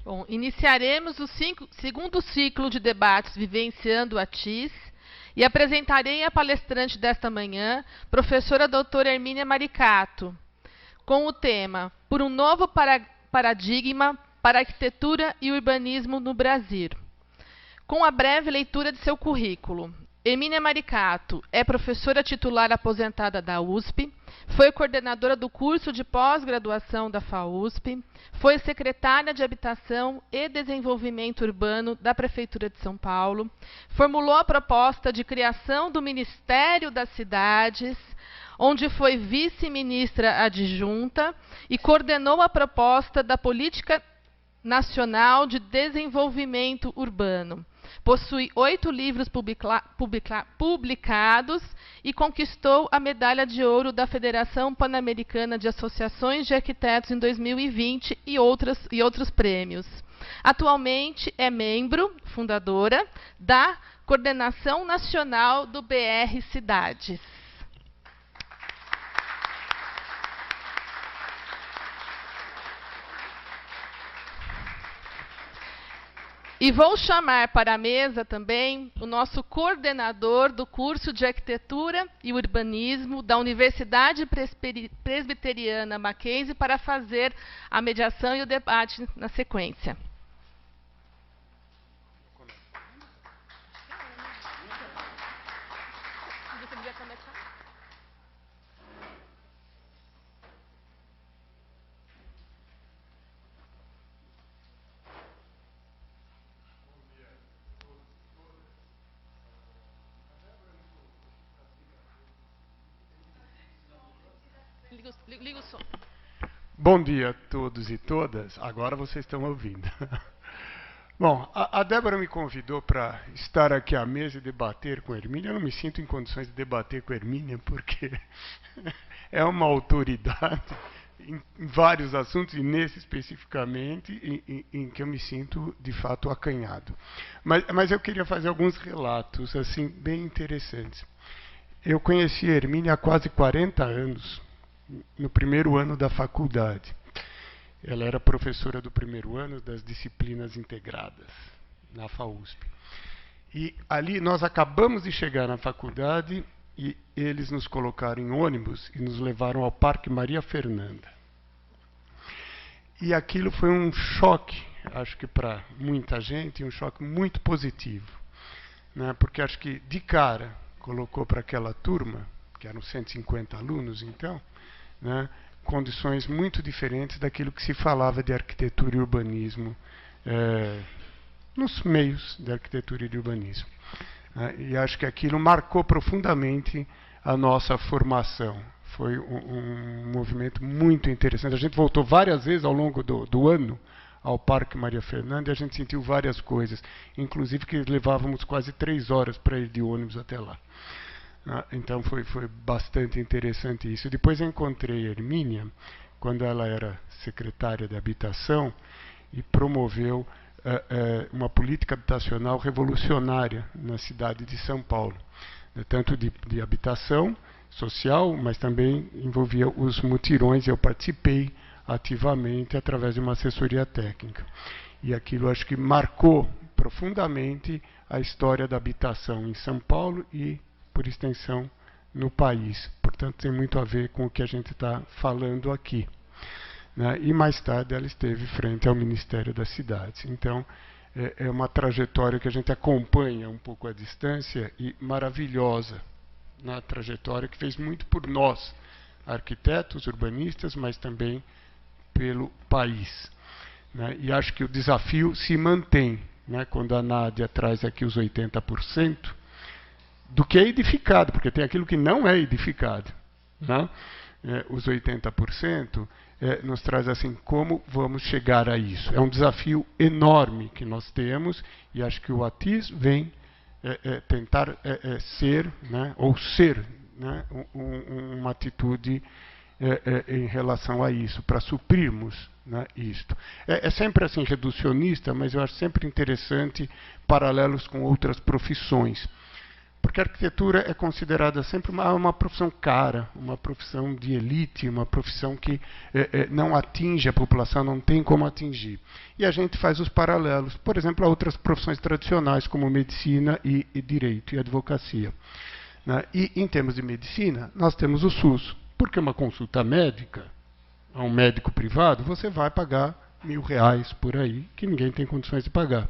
Bom, iniciaremos o segundo ciclo de debates Vivenciando a TIS e apresentarei a palestrante desta manhã, professora doutora Hermínia Maricato, com o tema Por um novo paradigma para a arquitetura e urbanismo no Brasil. Com a breve leitura de seu currículo. Hermínia Maricato é professora titular aposentada da USP, foi coordenadora do curso de pós-graduação da FAUSP, foi secretária de Habitação e Desenvolvimento Urbano da Prefeitura de São Paulo, formulou a proposta de criação do Ministério das Cidades, onde foi vice-ministra adjunta e coordenou a proposta da Política Nacional de Desenvolvimento Urbano. Possui 8 livros publicados e conquistou a medalha de ouro da Federação Pan-Americana de Associações de Arquitetos em 2020 e outros prêmios. Atualmente é membro, fundadora, da Coordenação Nacional do BR Cidades. E vou chamar para a mesa também o nosso coordenador do curso de Arquitetura e Urbanismo da Universidade Presbiteriana Mackenzie para fazer a mediação e o debate na sequência. Você devia começar? Liga o som. Bom dia a todos e todas. Agora vocês estão ouvindo. Bom, a Débora me convidou para estar aqui à mesa e debater com a Hermínia. Eu não me sinto em condições de debater com a Hermínia, porque é uma autoridade em vários assuntos, e nesse especificamente, em que eu me sinto, de fato, acanhado. Mas eu queria fazer alguns relatos assim bem interessantes. Eu conheci a Hermínia há quase 40 anos, no primeiro ano da faculdade. Ela era professora do primeiro ano das disciplinas integradas, na FAUSP. E ali nós acabamos de chegar na faculdade e eles nos colocaram em ônibus e nos levaram ao Parque Maria Fernanda. E aquilo foi um choque, acho que para muita gente, um choque muito positivo, né? Porque acho que de cara colocou para aquela turma, que eram 150 alunos então, né, condições muito diferentes daquilo que se falava de arquitetura e urbanismo nos meios de arquitetura e de urbanismo. E acho que aquilo marcou profundamente a nossa formação. Foi um movimento muito interessante. A gente voltou várias vezes ao longo do ano ao Parque Maria Fernanda e a gente sentiu várias coisas, inclusive que levávamos quase 3 horas para ir de ônibus até lá. Então foi bastante interessante isso. Depois eu encontrei a Hermínia, quando ela era secretária de Habitação, e promoveu uma política habitacional revolucionária na cidade de São Paulo. Tanto de habitação social, mas também envolvia os mutirões, e eu participei ativamente através de uma assessoria técnica. E aquilo acho que marcou profundamente a história da habitação em São Paulo e, por extensão, no país. Portanto, tem muito a ver com o que a gente está falando aqui, né? E mais tarde ela esteve frente ao Ministério das Cidades. Então, é uma trajetória que a gente acompanha um pouco à distância e maravilhosa, na trajetória que fez muito por nós, arquitetos, urbanistas, mas também pelo país, né? E acho que o desafio se mantém, né? Quando a Nádia traz aqui os 80%, do que é edificado, porque tem aquilo que não é edificado, né? Os 80% nos traz assim, como vamos chegar a isso. É um desafio enorme que nós temos, e acho que o ATIS vem tentar ser, né, ou ser, né, uma atitude em relação a isso, para suprirmos, né, isto. É sempre assim reducionista, mas eu acho sempre interessante paralelos com outras profissões. Porque a arquitetura é considerada sempre uma profissão cara, uma profissão de elite, uma profissão que não atinge a população, não tem como atingir. E a gente faz os paralelos, por exemplo, a outras profissões tradicionais, como medicina e direito e advocacia. Né? E, em termos de medicina, nós temos o SUS. Porque uma consulta médica, a um médico privado, você vai pagar R$1.000 por aí, que ninguém tem condições de pagar.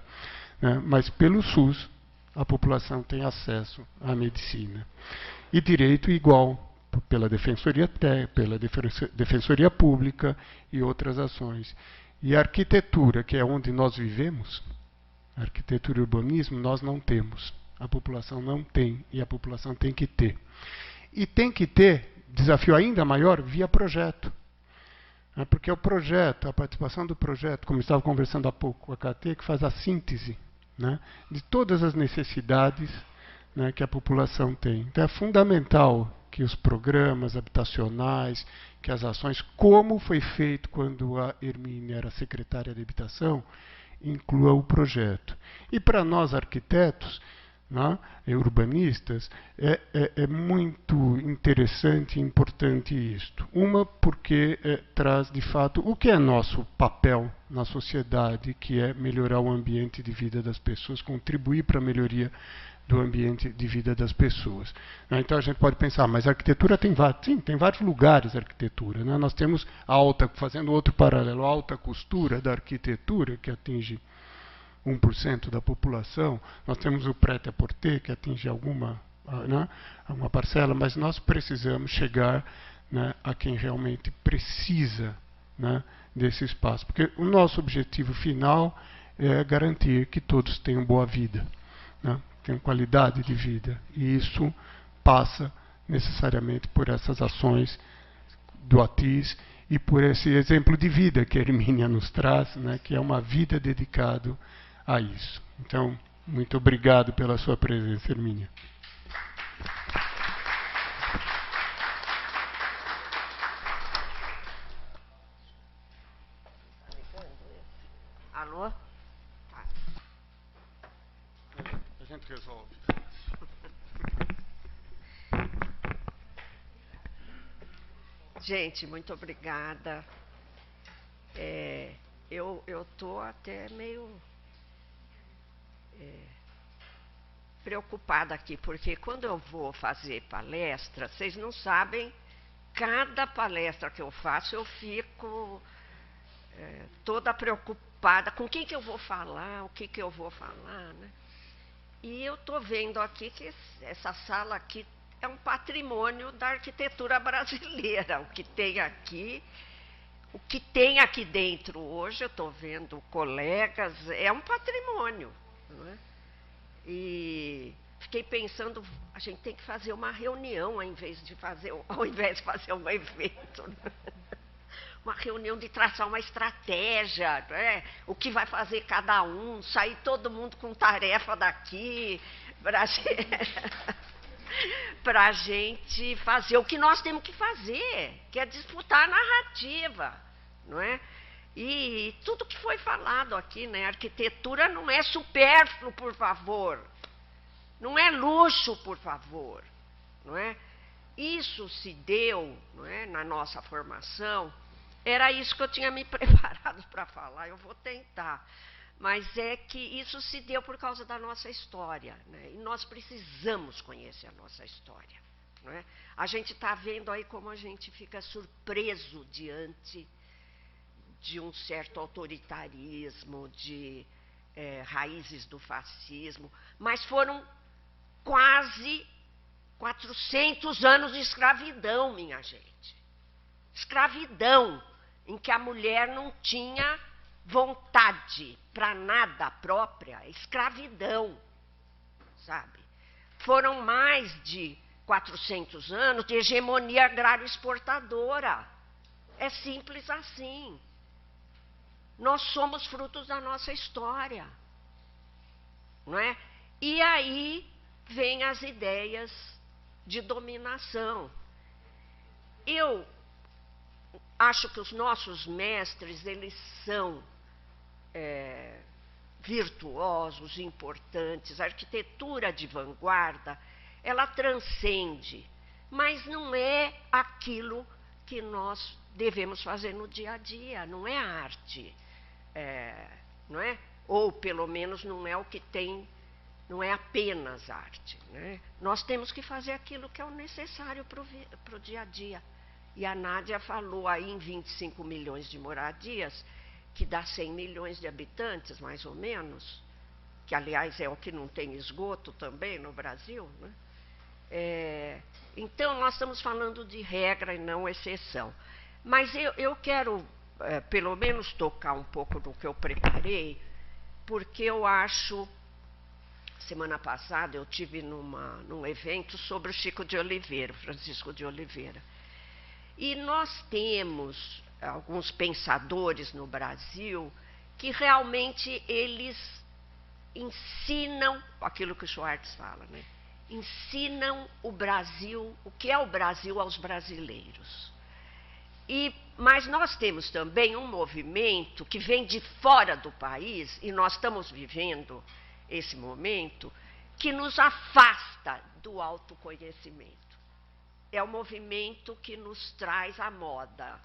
Né? Mas pelo SUS, a população tem acesso à medicina. E direito igual, pela defensoria pública e outras ações. E a arquitetura, que é onde nós vivemos, arquitetura e urbanismo, nós não temos. A população não tem, e a população tem que ter. E tem que ter, desafio ainda maior, via projeto. Porque o projeto, a participação do projeto, como estava conversando há pouco com a KT, que faz a síntese, né, de todas as necessidades, né, que a população tem. Então é fundamental que os programas habitacionais, que as ações, como foi feito quando a Hermínia era secretária de habitação, inclua o projeto. E para nós arquitetos, né, urbanistas, é muito interessante e importante isto. Uma, porque traz, de fato, o que é nosso papel na sociedade, que é melhorar o ambiente de vida das pessoas, contribuir para a melhoria do ambiente de vida das pessoas. Então a gente pode pensar, mas a arquitetura tem vários, sim, tem vários lugares a arquitetura. Né? Nós temos a alta, fazendo outro paralelo, a alta costura da arquitetura, que atinge 1% da população. Nós temos o prêt-à-porter, que atinge alguma parcela, mas nós precisamos chegar, né, a quem realmente precisa, né, desse espaço. Porque o nosso objetivo final é garantir que todos tenham boa vida, né, tenham qualidade de vida. E isso passa necessariamente por essas ações do ATIS e por esse exemplo de vida que a Hermínia nos traz, né, que é uma vida dedicada a isso. Então, muito obrigado pela sua presença, Hermínia. Alô? A gente resolve. Gente, muito obrigada. Eu estou até meio preocupada aqui, porque quando eu vou fazer palestra, vocês não sabem, cada palestra que eu faço, eu fico toda preocupada com quem que eu vou falar, o que eu vou falar, né? E eu estou vendo aqui que essa sala aqui é um patrimônio da arquitetura brasileira. O que tem aqui dentro hoje, eu estou vendo colegas, é um patrimônio, não é? E fiquei pensando, a gente tem que fazer uma reunião ao invés de fazer um evento, né? Uma reunião de traçar uma estratégia, né? O que vai fazer cada um, sair todo mundo com tarefa daqui, para a gente fazer o que nós temos que fazer, que é disputar a narrativa, não é? E tudo que foi falado aqui, né? Arquitetura não é supérfluo, por favor. Não é luxo, por favor. Não é? Isso se deu, não é, na nossa formação. Era isso que eu tinha me preparado para falar. Eu vou tentar. Mas é que isso se deu por causa da nossa história, né? E nós precisamos conhecer a nossa história, não é? A gente está vendo aí como a gente fica surpreso diante de um certo autoritarismo, de raízes do fascismo, mas foram quase 400 anos de escravidão, minha gente. Escravidão, em que a mulher não tinha vontade para nada própria, escravidão, sabe? Foram mais de 400 anos de hegemonia agrário-exportadora. É simples assim. Nós somos frutos da nossa história, não é? E aí vêm as ideias de dominação. Eu acho que os nossos mestres, eles são virtuosos, importantes. A arquitetura de vanguarda, ela transcende, mas não é aquilo que nós devemos fazer no dia a dia, não é arte, não é? Ou pelo menos não é o que tem, não é apenas arte, né? Nós temos que fazer aquilo que é o necessário para o dia a dia. E a Nádia falou aí em 25 milhões de moradias, que dá 100 milhões de habitantes, mais ou menos, que aliás é o que não tem esgoto também no Brasil, né? Então, nós estamos falando de regra e não exceção. Mas eu quero, pelo menos, tocar um pouco do que eu preparei, porque eu acho... Semana passada eu tive num evento sobre o Chico de Oliveira, Francisco de Oliveira. E nós temos alguns pensadores no Brasil que realmente eles ensinam aquilo que o Schwartz fala, né? Ensinam o Brasil, o que é o Brasil aos brasileiros. Mas nós temos também um movimento que vem de fora do país, e nós estamos vivendo esse momento, que nos afasta do autoconhecimento. É o movimento que nos traz a moda,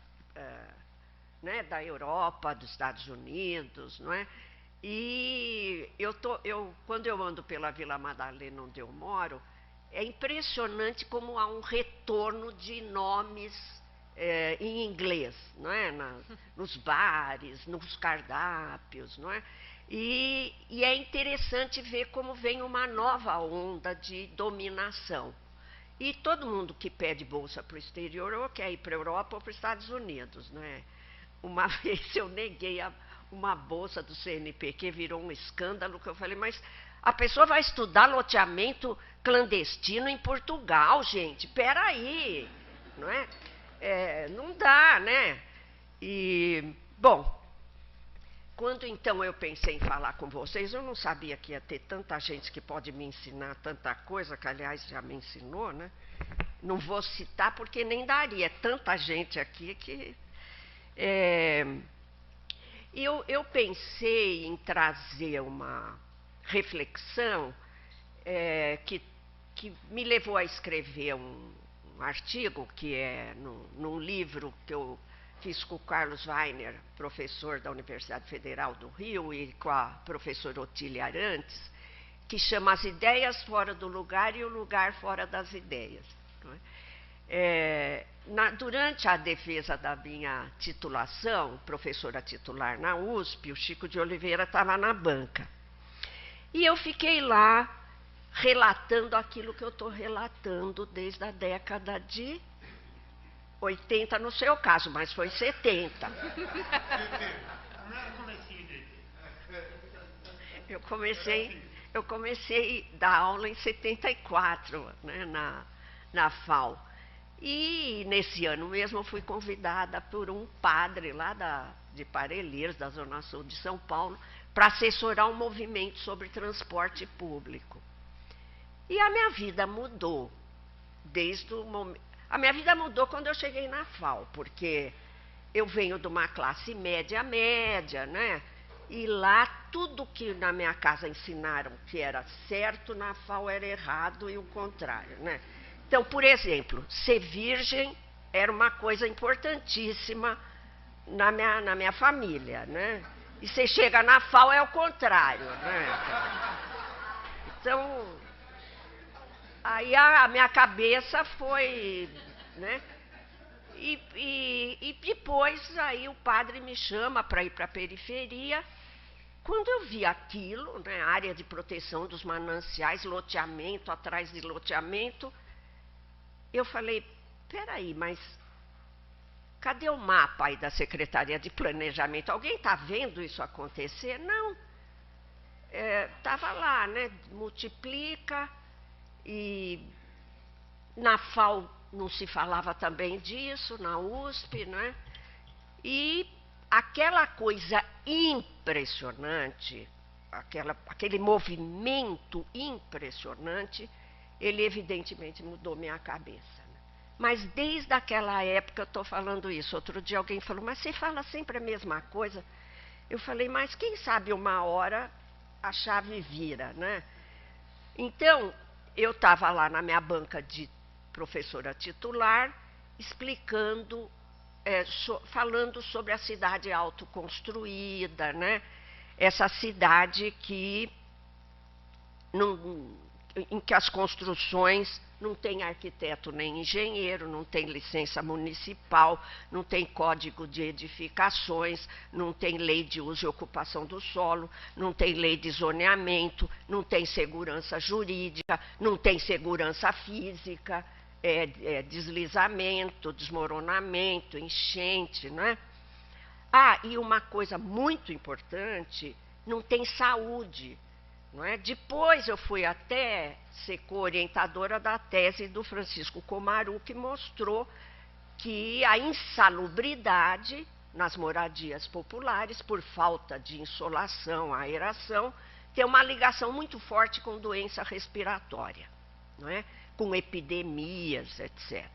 né, da Europa, dos Estados Unidos, não é? E quando eu ando pela Vila Madalena, onde eu moro, é impressionante como há um retorno de nomes em inglês, não é? Nos bares, nos cardápios, não é? E é interessante ver como vem uma nova onda de dominação. E todo mundo que pede bolsa para o exterior ou quer ir para a Europa ou para os Estados Unidos, né? Uma vez eu neguei uma bolsa do CNPq, virou um escândalo, que eu falei, mas a pessoa vai estudar loteamento clandestino em Portugal, gente, peraí, não é? Não dá, né? E, bom, quando então eu pensei em falar com vocês, eu não sabia que ia ter tanta gente que pode me ensinar tanta coisa, que aliás já me ensinou, né? Não vou citar porque nem daria, é tanta gente aqui que... Eu pensei em trazer uma reflexão que me levou a escrever um artigo, que é num livro que eu fiz com o Carlos Weiner, professor da Universidade Federal do Rio, e com a professora Otília Arantes, que chama As Ideias Fora do Lugar e o Lugar Fora das Ideias. Durante a defesa da minha titulação, professora titular na USP, o Chico de Oliveira estava na banca. E eu fiquei lá relatando aquilo que eu estou relatando desde a década de 80 no seu caso, mas foi 70. Eu comecei a dar aula em 74, né, na FAO. E nesse ano mesmo eu fui convidada por um padre lá de Parelheiros, da Zona Sul de São Paulo, para assessorar um movimento sobre transporte público. E a minha vida mudou desde o momento... A minha vida mudou quando eu cheguei na FAO, porque eu venho de uma classe média, né? E lá tudo que na minha casa ensinaram que era certo, na FAO era errado e o contrário, né? Então, por exemplo, ser virgem era uma coisa importantíssima na minha família, né? E você chega na FAO é o contrário, né? Então, aí a minha cabeça foi, né? E depois aí o padre me chama para ir para a periferia. Quando eu vi aquilo, né, área de proteção dos mananciais, loteamento atrás de loteamento, eu falei, peraí, mas cadê o mapa aí da Secretaria de Planejamento? Alguém está vendo isso acontecer? Não. Estava lá, né? Multiplica, e na FAO não se falava também disso, na USP, né? E aquela coisa impressionante, aquele movimento impressionante, ele evidentemente mudou minha cabeça. Né? Mas desde aquela época eu estou falando isso. Outro dia alguém falou, mas você fala sempre a mesma coisa. Eu falei, mas quem sabe uma hora a chave vira, né? Então, eu estava lá na minha banca de professora titular, explicando, falando sobre a cidade autoconstruída, né? Essa cidade que em que as construções não tem arquiteto nem engenheiro, não tem licença municipal, não tem código de edificações, não tem lei de uso e ocupação do solo, não tem lei de zoneamento, não tem segurança jurídica, não tem segurança física, deslizamento, desmoronamento, enchente, não é? Ah, e uma coisa muito importante, não tem saúde. Não é? Depois eu fui até ser co-orientadora da tese do Francisco Comaru, que mostrou que a insalubridade nas moradias populares, por falta de insolação, aeração, tem uma ligação muito forte com doença respiratória, não é? Com epidemias, etc.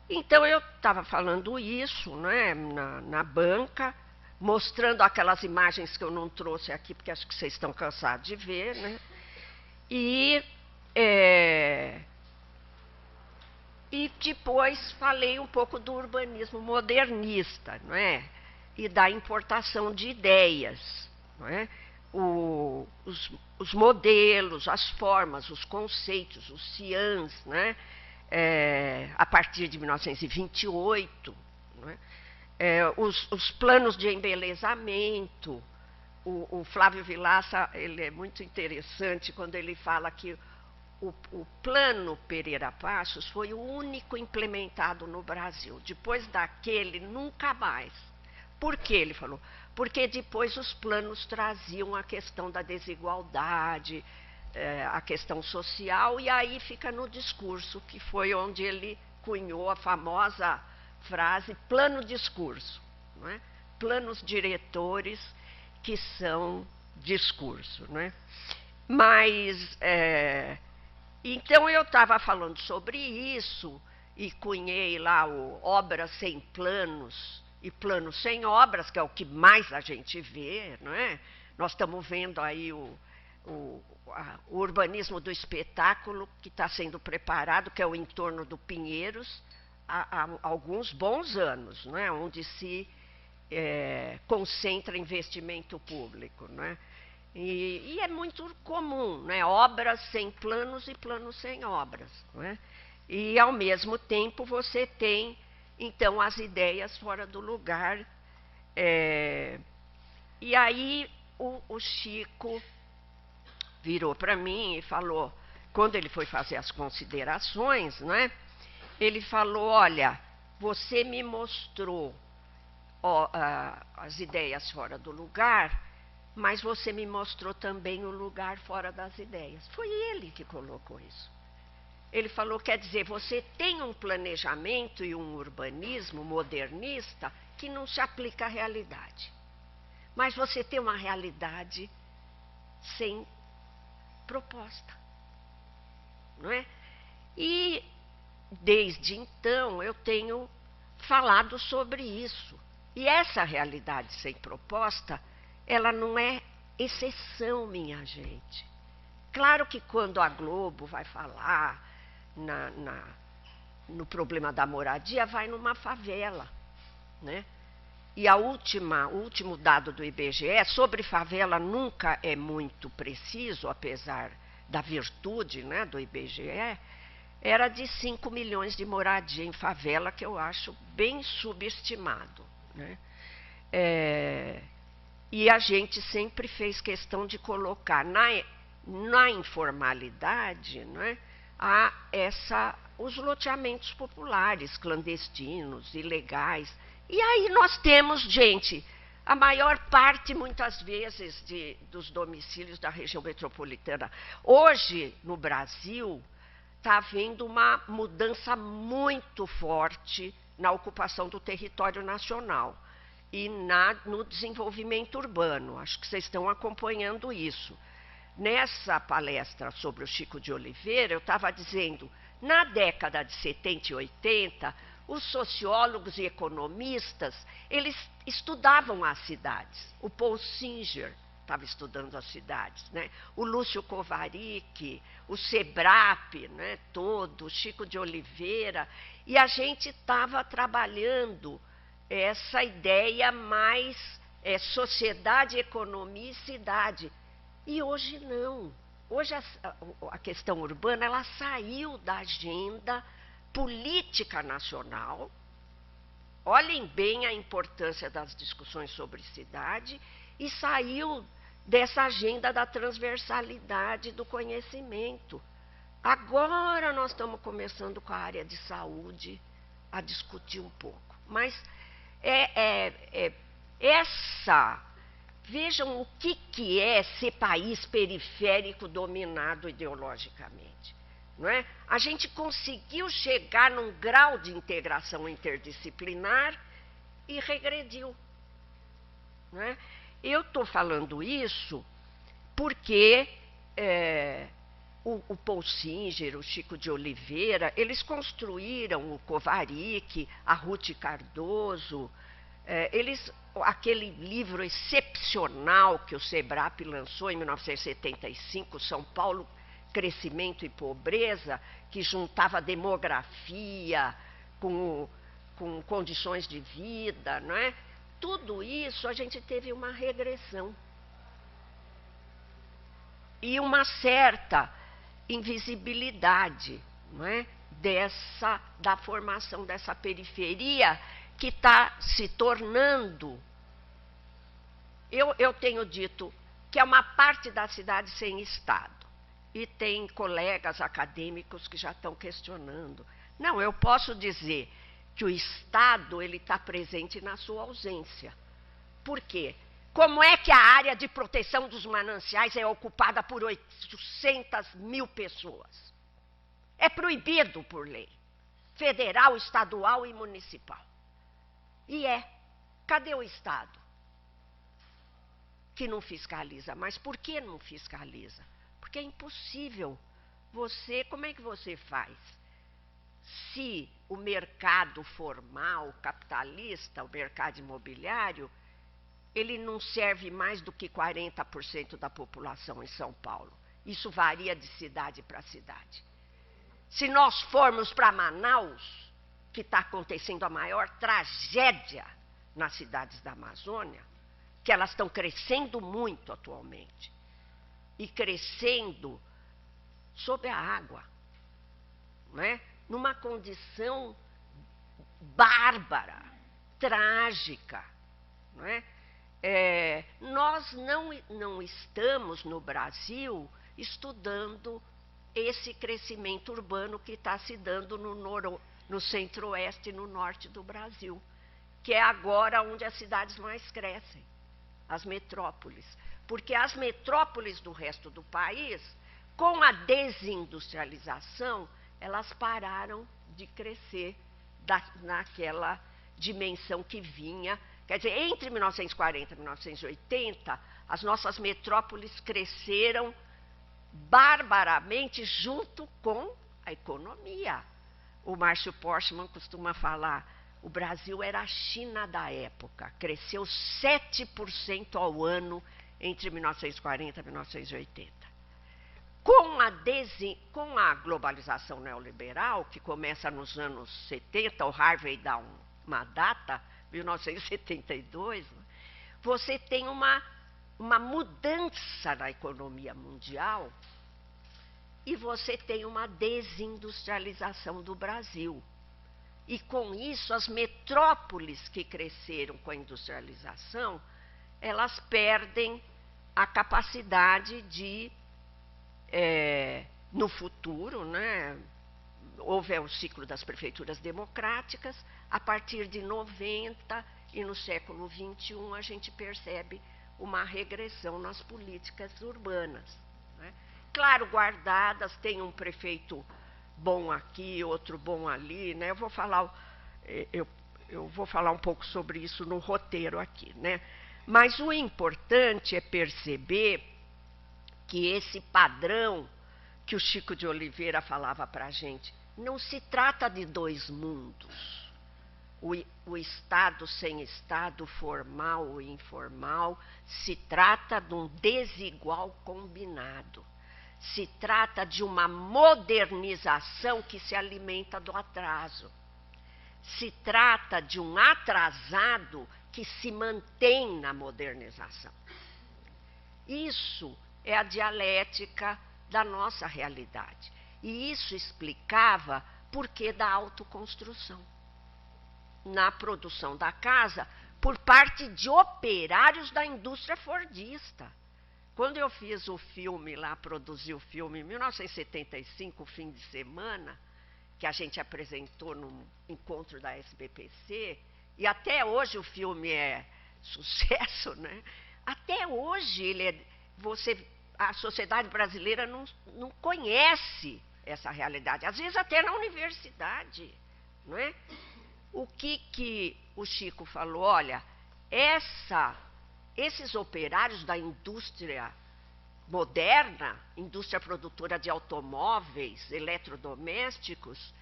Então, eu estava falando isso, não é? na banca, mostrando aquelas imagens que eu não trouxe aqui, porque acho que vocês estão cansados de ver, né? E depois falei um pouco do urbanismo modernista, não é? E da importação de ideias, não é? Os modelos, as formas, os conceitos, os ciãs, né? A partir de 1928, não é? Os planos de embelezamento. O Flávio Vilaça, ele é muito interessante quando ele fala que o plano Pereira Passos foi o único implementado no Brasil. Depois daquele, nunca mais. Por que, ele falou? Porque depois os planos traziam a questão da desigualdade, a questão social, e aí fica no discurso, que foi onde ele cunhou a famosa frase plano discurso, não é? Planos diretores que são discurso, não é? Mas, então eu estava falando sobre isso e cunhei lá obras sem planos e planos sem obras, que é o que mais a gente vê, não é? Nós estamos vendo aí o urbanismo do espetáculo que está sendo preparado, que é o entorno do Pinheiros, há alguns bons anos, não é? Onde se concentra investimento público, não é? E é muito comum, não é? Obras sem planos e planos sem obras, não é? E, ao mesmo tempo, você tem, então, as ideias fora do lugar. E aí o Chico virou para mim e falou, quando ele foi fazer as considerações, não é? Ele falou, olha, você me mostrou as ideias fora do lugar, mas você me mostrou também o lugar fora das ideias. Foi ele que colocou isso. Ele falou, quer dizer, você tem um planejamento e um urbanismo modernista que não se aplica à realidade. Mas você tem uma realidade sem proposta, não é? E desde então eu tenho falado sobre isso. E essa realidade sem proposta, ela não é exceção, minha gente. Claro que quando a Globo vai falar no problema da moradia, vai numa favela, né? E o último dado do IBGE sobre favela nunca é muito preciso, apesar da virtude, né, do IBGE, era de 5 milhões de moradia em favela, que eu acho bem subestimado, né? E a gente sempre fez questão de colocar na informalidade, né, os loteamentos populares, clandestinos, ilegais. E aí nós temos, gente, a maior parte, muitas vezes, dos domicílios da região metropolitana. Hoje, no Brasil, está havendo uma mudança muito forte na ocupação do território nacional e no desenvolvimento urbano. Acho que vocês estão acompanhando isso. Nessa palestra sobre o Chico de Oliveira, eu estava dizendo, na década de 70 e 80, os sociólogos e economistas, eles estudavam as cidades. O Paul Singer estava estudando as cidades, né? O Lúcio Kovarik, o Sebrap, né, todo, o Chico de Oliveira, e a gente estava trabalhando essa ideia mais sociedade, economia e cidade. E hoje não. Hoje a questão urbana ela saiu da agenda política nacional. Olhem bem a importância das discussões sobre cidade e saiu dessa agenda da transversalidade do conhecimento. Agora nós estamos começando com a área de saúde a discutir um pouco. Mas vejam o que é ser país periférico dominado ideologicamente. Não é? A gente conseguiu chegar num grau de integração interdisciplinar e regrediu. Não é? Eu estou falando isso porque o Paul Singer, o Chico de Oliveira, eles construíram o Kovarik, a Ruth Cardoso, aquele livro excepcional que o Sebrap lançou em 1975, São Paulo, Crescimento e Pobreza, que juntava demografia com condições de vida, não é? Tudo isso a gente teve uma regressão e uma certa invisibilidade, não é? Da formação dessa periferia que está se tornando, eu tenho dito que é uma parte da cidade sem Estado. E tem colegas acadêmicos que já estão questionando. Não, eu posso dizer que o Estado está presente na sua ausência. Por quê? Como é que a área de proteção dos mananciais é ocupada por 800 mil pessoas? É proibido por lei, federal, estadual e municipal. E cadê o Estado? Que não fiscaliza. Mas por que não fiscaliza? Porque é impossível. Como é que você faz? Se o mercado formal, capitalista, o mercado imobiliário, ele não serve mais do que 40% da população em São Paulo. Isso varia de cidade para cidade. Se nós formos para Manaus, que está acontecendo a maior tragédia nas cidades da Amazônia, que elas estão crescendo muito atualmente, e crescendo sob a água, não é? Numa condição bárbara, trágica. Não é? Nós não estamos no Brasil estudando esse crescimento urbano que está se dando no centro-oeste e no norte do Brasil, que é agora onde as cidades mais crescem, as metrópoles. Porque as metrópoles do resto do país, com a desindustrialização, elas pararam de crescer naquela dimensão que vinha. Quer dizer, entre 1940 e 1980, as nossas metrópoles cresceram barbaramente junto com a economia. O Márcio Porchmann costuma falar, o Brasil era a China da época, cresceu 7% ao ano entre 1940 e 1980. Com a globalização neoliberal, que começa nos anos 70, o Harvey dá uma data, 1972, você tem uma mudança na economia mundial e você tem uma desindustrialização do Brasil. E com isso, as metrópoles que cresceram com a industrialização, elas perdem a capacidade de, no futuro, né, houve o ciclo das prefeituras democráticas, a partir de 90 e no século XXI a gente percebe uma regressão nas políticas urbanas. Né? Claro, guardadas, tem um prefeito bom aqui, outro bom ali, né? Eu vou falar um pouco sobre isso no roteiro aqui, né? Mas o importante é perceber que esse padrão que o Chico de Oliveira falava para a gente, não se trata de dois mundos. o Estado sem Estado, formal ou informal, se trata de um desigual combinado. Se trata de uma modernização que se alimenta do atraso. Se trata de um atrasado que se mantém na modernização. Isso é a dialética da nossa realidade. E isso explicava por que da autoconstrução na produção da casa por parte de operários da indústria fordista. Quando eu fiz o filme lá, produzi o filme em 1975, fim de semana, que a gente apresentou no encontro da SBPC, e até hoje o filme é sucesso, né? Até hoje a sociedade brasileira não conhece essa realidade, às vezes até na universidade, não é? O que o Chico falou? Olha, esses operários da indústria moderna, indústria produtora de automóveis, eletrodomésticos,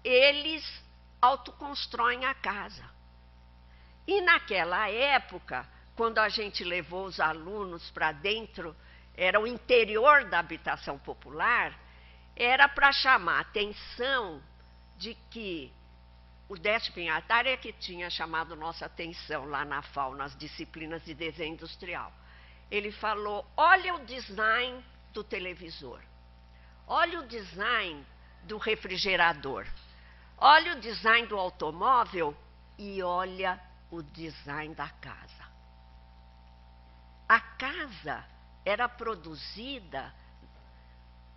eles autoconstroem a casa. E naquela época, quando a gente levou os alunos para dentro, era o interior da habitação popular, era para chamar a atenção de que o Décio Pinhatari é que tinha chamado nossa atenção lá na FAU, nas disciplinas de desenho industrial. Ele falou, olha o design do televisor, olha o design do refrigerador, olha o design do automóvel e olha o design da casa. A casa era produzida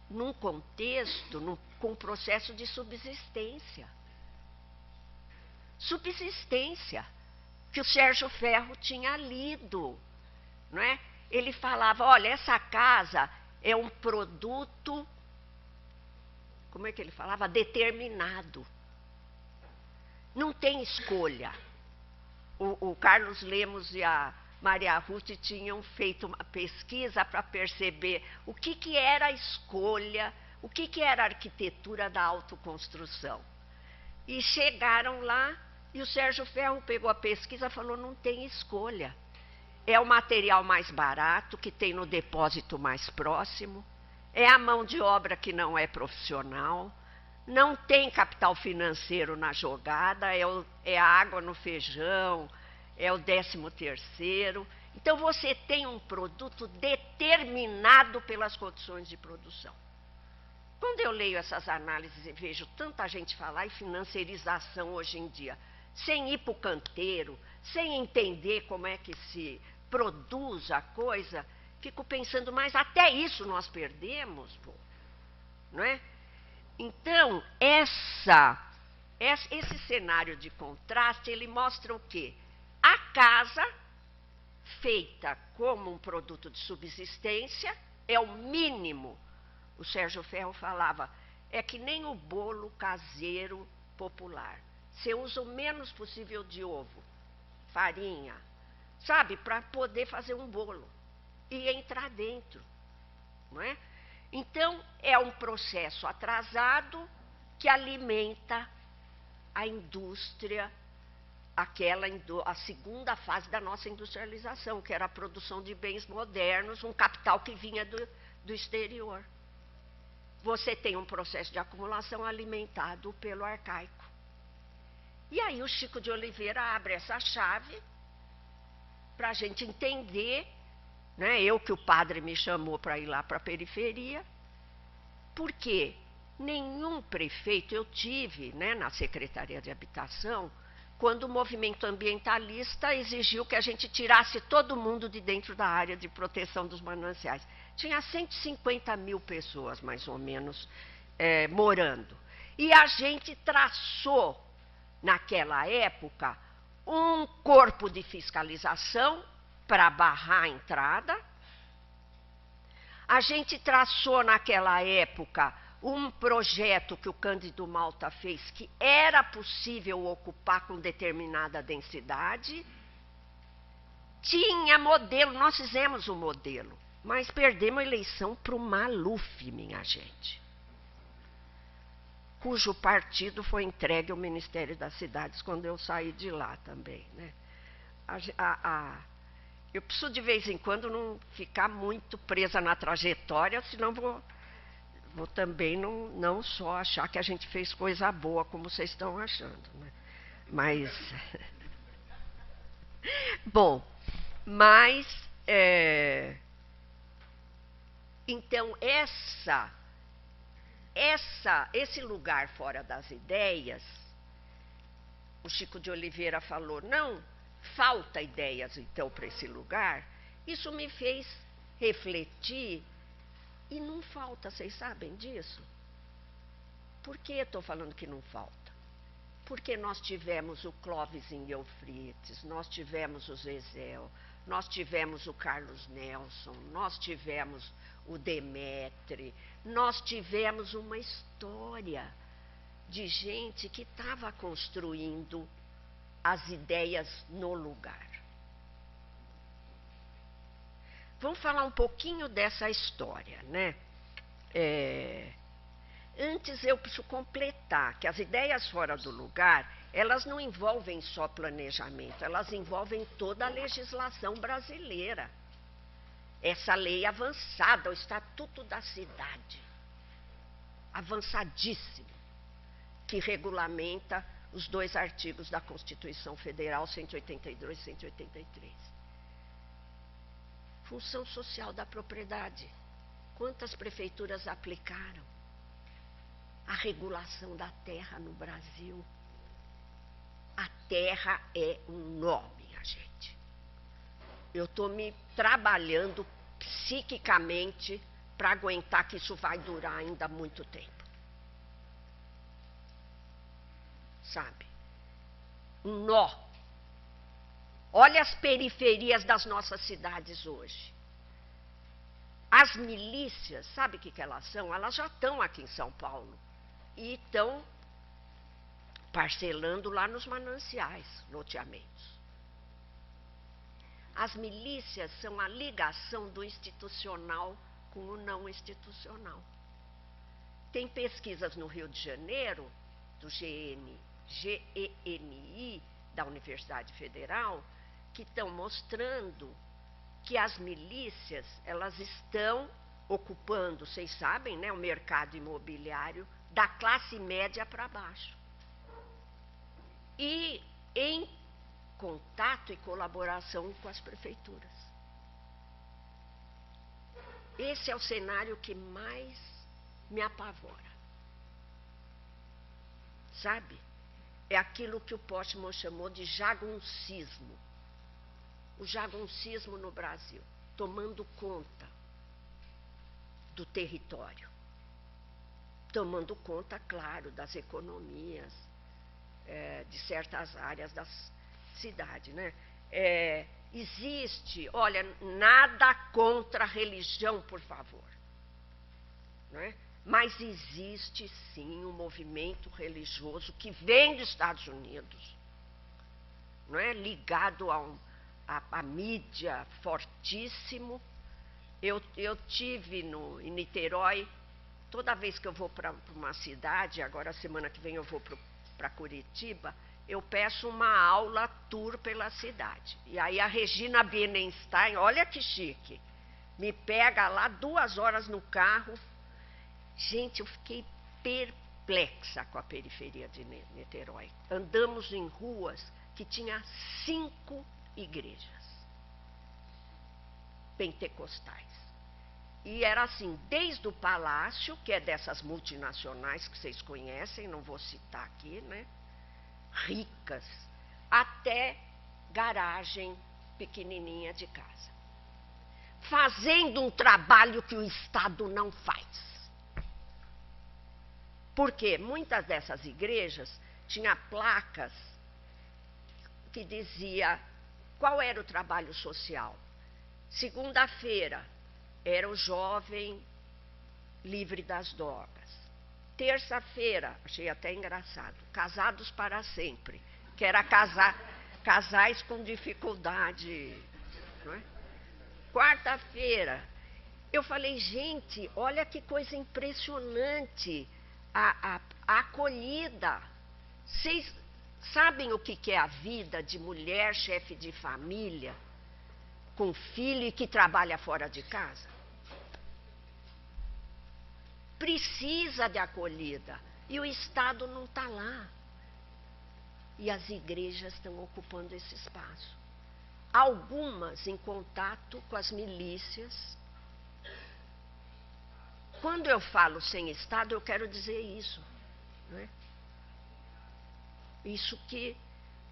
num contexto, com um processo de subsistência. Subsistência, que o Sérgio Ferro tinha lido, não é? Ele falava, olha, essa casa é um produto, como é que ele falava? Determinado. Não tem escolha. O Carlos Lemos e a Maria Ruth tinham feito uma pesquisa para perceber o que era a escolha, o que era a arquitetura da autoconstrução. E chegaram lá e o Sérgio Ferro pegou a pesquisa e falou, não tem escolha. É o material mais barato, que tem no depósito mais próximo, é a mão de obra que não é profissional, não tem capital financeiro na jogada, é a água no feijão, é o 13º. Então, você tem um produto determinado pelas condições de produção. Quando eu leio essas análises e vejo tanta gente falar em financiarização hoje em dia, sem ir para o canteiro, sem entender como é que se produz a coisa, fico pensando, mas até isso nós perdemos, pô, não é? Então, esse cenário de contraste, ele mostra o quê? A casa, feita como um produto de subsistência, é o mínimo. O Sérgio Ferro falava, é que nem o bolo caseiro popular. Você usa o menos possível de ovo, farinha, sabe, para poder fazer um bolo e entrar dentro, não é? Então, é um processo atrasado que alimenta a indústria, a segunda fase da nossa industrialização, que era a produção de bens modernos, um capital que vinha do exterior. Você tem um processo de acumulação alimentado pelo arcaico. E aí o Chico de Oliveira abre essa chave para a gente entender, né? Eu que o padre me chamou para ir lá para a periferia, porque nenhum prefeito, eu tive, né, na Secretaria de Habitação, quando o movimento ambientalista exigiu que a gente tirasse todo mundo de dentro da área de proteção dos mananciais. Tinha 150 mil pessoas, mais ou menos, morando. E a gente traçou, naquela época, um corpo de fiscalização para barrar a entrada. A gente traçou, naquela época, um projeto que o Cândido Malta fez, que era possível ocupar com determinada densidade. Tinha modelo, nós fizemos o modelo, mas perdemos a eleição para o Maluf, minha gente. cujo partido foi entregue ao Ministério das Cidades quando eu saí de lá também, né? Eu preciso de vez em quando não ficar muito presa na trajetória, senão vou também não só achar que a gente fez coisa boa, como vocês estão achando, né? Mas bom, mas então esse lugar fora das ideias, o Chico de Oliveira falou, não, falta ideias então para esse lugar. Isso me fez refletir, e não falta, vocês sabem disso? Por que estou falando que não falta? Porque nós tivemos o Clóvis em Eufrites, nós tivemos o Zezéu, nós tivemos o Carlos Nelson, nós tivemos o Demetri, nós tivemos uma história de gente que estava construindo as ideias no lugar. Vamos falar um pouquinho dessa história, né? Antes eu preciso completar que as ideias fora do lugar, elas não envolvem só planejamento, elas envolvem toda a legislação brasileira. Essa lei avançada, o Estatuto da Cidade, avançadíssimo, que regulamenta os 2 artigos da Constituição Federal, 182 e 183. Função social da propriedade. Quantas prefeituras aplicaram a regulação da terra no Brasil? A terra é um nome, minha gente. Eu estou me trabalhando psiquicamente para aguentar que isso vai durar ainda muito tempo. Sabe? Um nó. Olha as periferias das nossas cidades hoje. As milícias, sabe o que elas são? Elas já estão aqui em São Paulo e estão parcelando lá nos mananciais, loteamentos. As milícias são a ligação do institucional com o não institucional. Tem pesquisas no Rio de Janeiro, do GENI, da Universidade Federal, que estão mostrando que as milícias, elas estão ocupando, vocês sabem, né, o mercado imobiliário da classe média para baixo. E em contato e colaboração com as prefeituras. Esse é o cenário que mais me apavora. Sabe? É aquilo que o Postman chamou de jagunçismo. O jagunçismo no Brasil, tomando conta do território. Tomando conta, claro, das economias, de certas áreas da cidade, né? Existe, olha, nada contra a religião, por favor, não é? Mas existe sim um movimento religioso que vem dos Estados Unidos, não é? Ligado a mídia fortíssimo. Eu tive em Niterói, toda vez que eu vou para uma cidade, agora semana que vem eu vou para Curitiba, eu peço uma aula tour pela cidade. E aí a Regina Bienenstein, olha que chique, me pega lá 2 horas no carro. Gente, eu fiquei perplexa com a periferia de Niterói. Andamos em ruas que tinha 5 igrejas pentecostais. E era assim, desde o palácio, que é dessas multinacionais que vocês conhecem, não vou citar aqui, né? Ricas, até garagem pequenininha de casa. Fazendo um trabalho que o Estado não faz. Porque muitas dessas igrejas tinham placas que dizia qual era o trabalho social. Segunda-feira era o jovem livre das drogas. Terça-feira, achei até engraçado, casados para sempre, que era casais com dificuldade. Não é? Quarta-feira, eu falei, gente, olha que coisa impressionante a acolhida. Vocês sabem o que é a vida de mulher chefe de família, com filho e que trabalha fora de casa? Precisa de acolhida. E o Estado não está lá. E as igrejas estão ocupando esse espaço. Algumas em contato com as milícias. Quando eu falo sem Estado, eu quero dizer isso. Não é? Isso que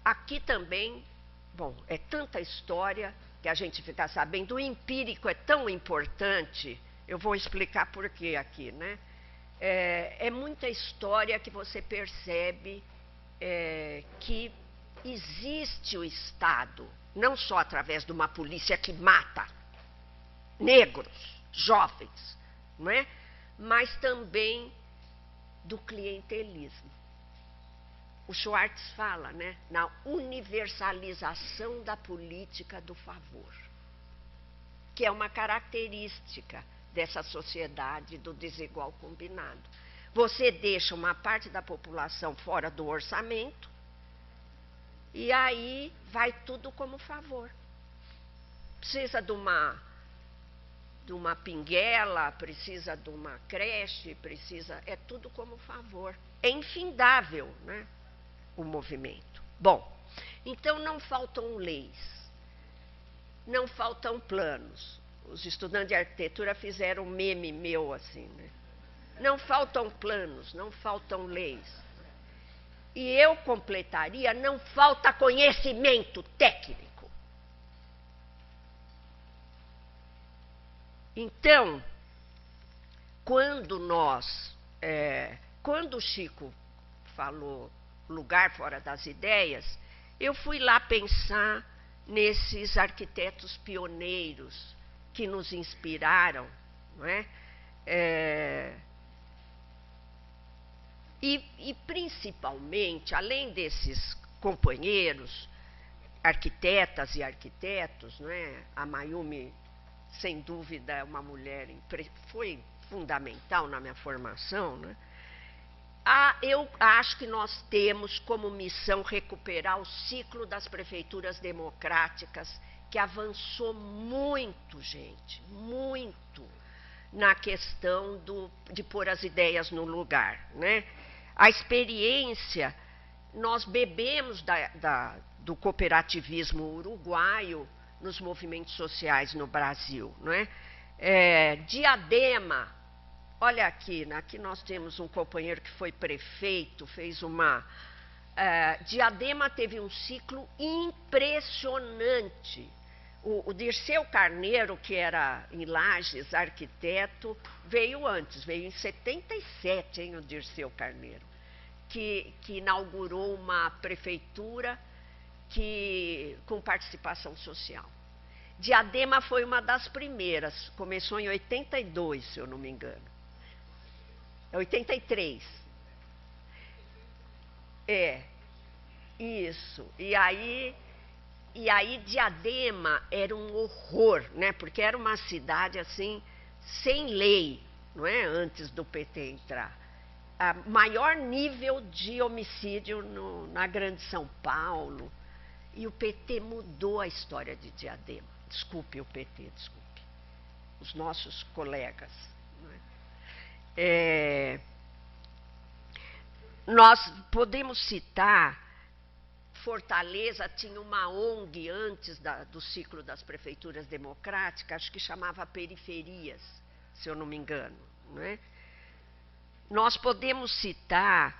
aqui também, bom, é tanta história que a gente fica sabendo. O empírico é tão importante, eu vou explicar por quê aqui, né? É muita história que você percebe que existe o Estado, não só através de uma polícia que mata negros, jovens, não é? Mas também do clientelismo. O Schwartz fala, né, na universalização da política do favor, que é uma característica dessa sociedade do desigual combinado. Você deixa uma parte da população fora do orçamento e aí vai tudo como favor. Precisa de uma pinguela, precisa de uma creche, é tudo como favor. É infindável, né, o movimento. Bom, então não faltam leis, não faltam planos. Os estudantes de arquitetura fizeram um meme meu assim, né? Não faltam planos, não faltam leis. E eu completaria, não falta conhecimento técnico. Então, quando o Chico falou lugar fora das ideias, eu fui lá pensar nesses arquitetos pioneiros que nos inspiraram, não é? E principalmente, além desses companheiros, arquitetas e arquitetos, não é? A Mayumi, sem dúvida, é uma mulher, foi fundamental na minha formação, né? Eu acho que nós temos como missão recuperar o ciclo das prefeituras democráticas, que avançou muito, gente, muito, na questão de pôr as ideias no lugar, né? A experiência, nós bebemos do cooperativismo uruguaio nos movimentos sociais no Brasil, não é? Diadema, olha aqui, aqui nós temos um companheiro que foi prefeito, fez uma... Diadema teve um ciclo impressionante. O Dirceu Carneiro, que era em Lages, arquiteto, veio antes, veio em 77, hein, o Dirceu Carneiro, que inaugurou uma prefeitura com participação social. Diadema foi uma das primeiras, começou em 82, se eu não me engano. 83. Isso. E aí Diadema era um horror, né? Porque era uma cidade assim, sem lei, não é? Antes do PT entrar. Maior nível de homicídio na Grande São Paulo. E o PT mudou a história de Diadema. Desculpe o PT, desculpe. Os nossos colegas. Não é? Nós podemos citar... Fortaleza tinha uma ONG antes do ciclo das prefeituras democráticas, acho que chamava Periferias, se eu não me engano, não é? Nós podemos citar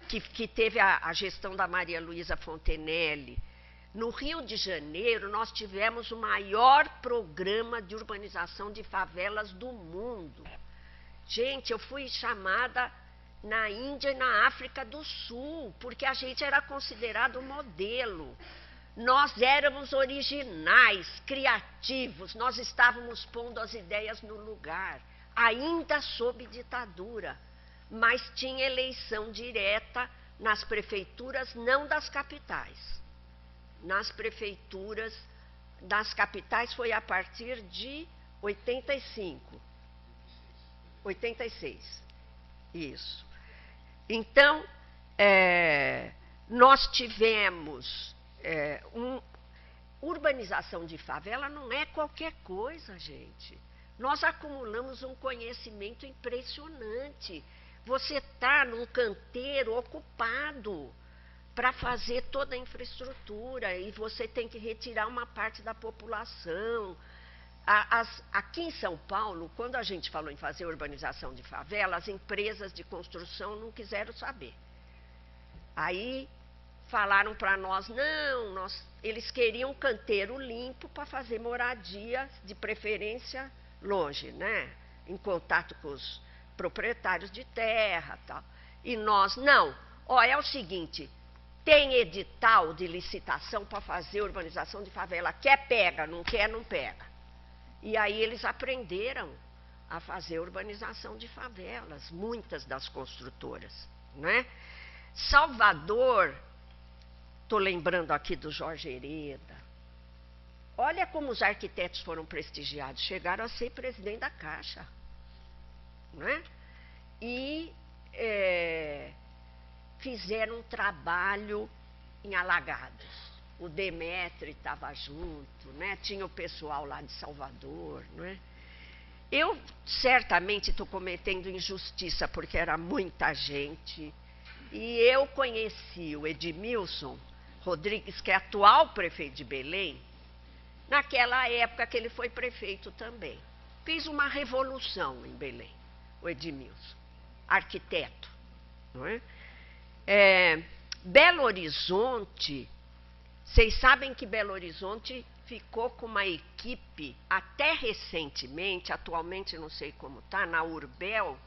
que teve a gestão da Maria Luísa Fontenelle. No Rio de Janeiro, nós tivemos o maior programa de urbanização de favelas do mundo. Gente, eu fui chamada na Índia e na África do Sul, porque a gente era considerado modelo. Nós éramos originais, criativos, nós estávamos pondo as ideias no lugar, ainda sob ditadura, mas tinha eleição direta nas prefeituras, não das capitais. Nas prefeituras das capitais foi a partir de 85, 86. Isso. Então, nós tivemos urbanização de favela não é qualquer coisa, gente. Nós acumulamos um conhecimento impressionante. Você está num canteiro ocupado para fazer toda a infraestrutura e você tem que retirar uma parte da população. Aqui em São Paulo, quando a gente falou em fazer urbanização de favela, as empresas de construção não quiseram saber. Aí falaram para nós, não, eles queriam canteiro limpo para fazer moradia, de preferência longe, né? Em contato com os proprietários de terra e tal. E nós, não, é o seguinte, tem edital de licitação para fazer urbanização de favela, quer pega, não quer não pega. E aí eles aprenderam a fazer urbanização de favelas, muitas das construtoras, né? Salvador, estou lembrando aqui do Jorge Hereda, olha como os arquitetos foram prestigiados, chegaram a ser presidente da Caixa, né? E fizeram um trabalho em Alagados. O Demetri estava junto, né? Tinha o pessoal lá de Salvador, né? Eu certamente estou cometendo injustiça, porque era muita gente. E eu conheci o Edmilson Rodrigues, que é atual prefeito de Belém, naquela época que ele foi prefeito também. Fiz uma revolução em Belém, o Edmilson, arquiteto. Não é? Belo Horizonte, vocês sabem que Belo Horizonte ficou com uma equipe, até recentemente, atualmente não sei como está, na Urbel,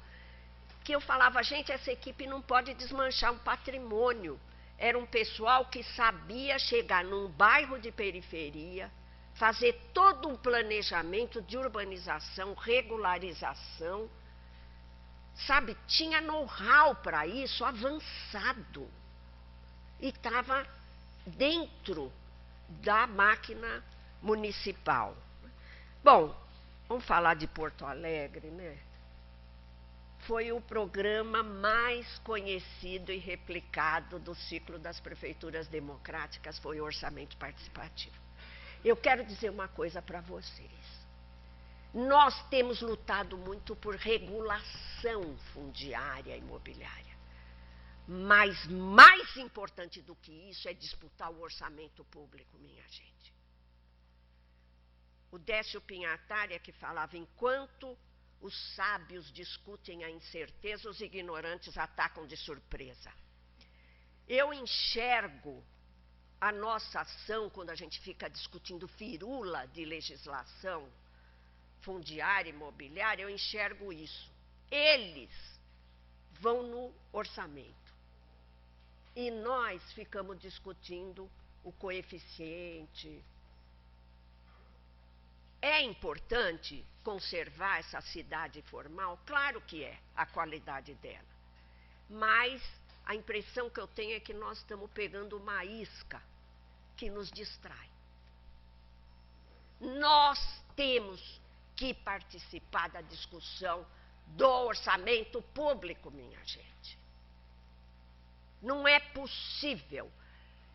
que eu falava, gente, essa equipe não pode desmanchar um patrimônio. Era um pessoal que sabia chegar num bairro de periferia, fazer todo um planejamento de urbanização, regularização, sabe, tinha know-how para isso avançado e estava dentro da máquina municipal. Bom, vamos falar de Porto Alegre, né? Foi o programa mais conhecido e replicado do ciclo das prefeituras democráticas, foi o orçamento participativo. Eu quero dizer uma coisa para vocês. Nós temos lutado muito por regulação fundiária e imobiliária. Mas mais importante do que isso é disputar o orçamento público, minha gente. O Décio Pinhatari, que falava, enquanto os sábios discutem a incerteza, os ignorantes atacam de surpresa. Eu enxergo a nossa ação, quando a gente fica discutindo firula de legislação fundiária, imobiliária, eu enxergo isso. Eles vão no orçamento. E nós ficamos discutindo o coeficiente. É importante conservar essa cidade formal? Claro que é, a qualidade dela. Mas a impressão que eu tenho é que nós estamos pegando uma isca que nos distrai. Nós temos que participar da discussão do orçamento público, minha gente. Não é possível.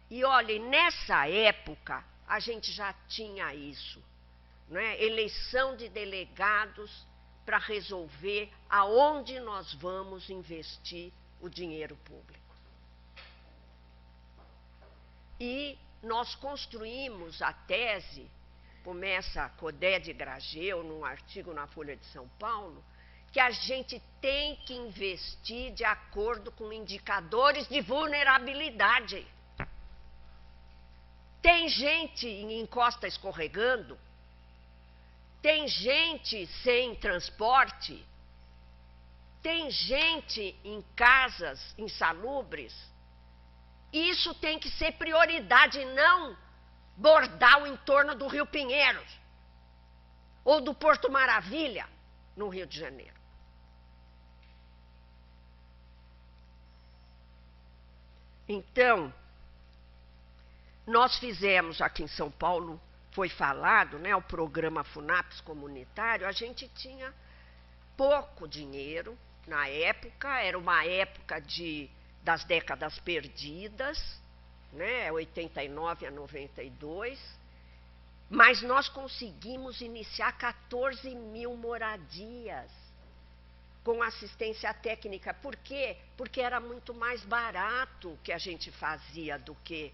E olhem, nessa época, a gente já tinha isso. Né? Eleição de delegados para resolver aonde nós vamos investir o dinheiro público. E nós construímos a tese, começa a Codé de Grageu, num artigo na Folha de São Paulo, que a gente tem que investir de acordo com indicadores de vulnerabilidade. Tem gente em encosta escorregando, tem gente sem transporte, tem gente em casas insalubres. Isso tem que ser prioridade, não bordar o entorno do Rio Pinheiros ou do Porto Maravilha, no Rio de Janeiro. Então, nós fizemos aqui em São Paulo, foi falado, né, o programa FUNAPS comunitário, a gente tinha pouco dinheiro, na época, era uma época das décadas perdidas, né, 89 a 92, mas nós conseguimos iniciar 14 mil moradias com assistência técnica. Por quê? Porque era muito mais barato o que a gente fazia do que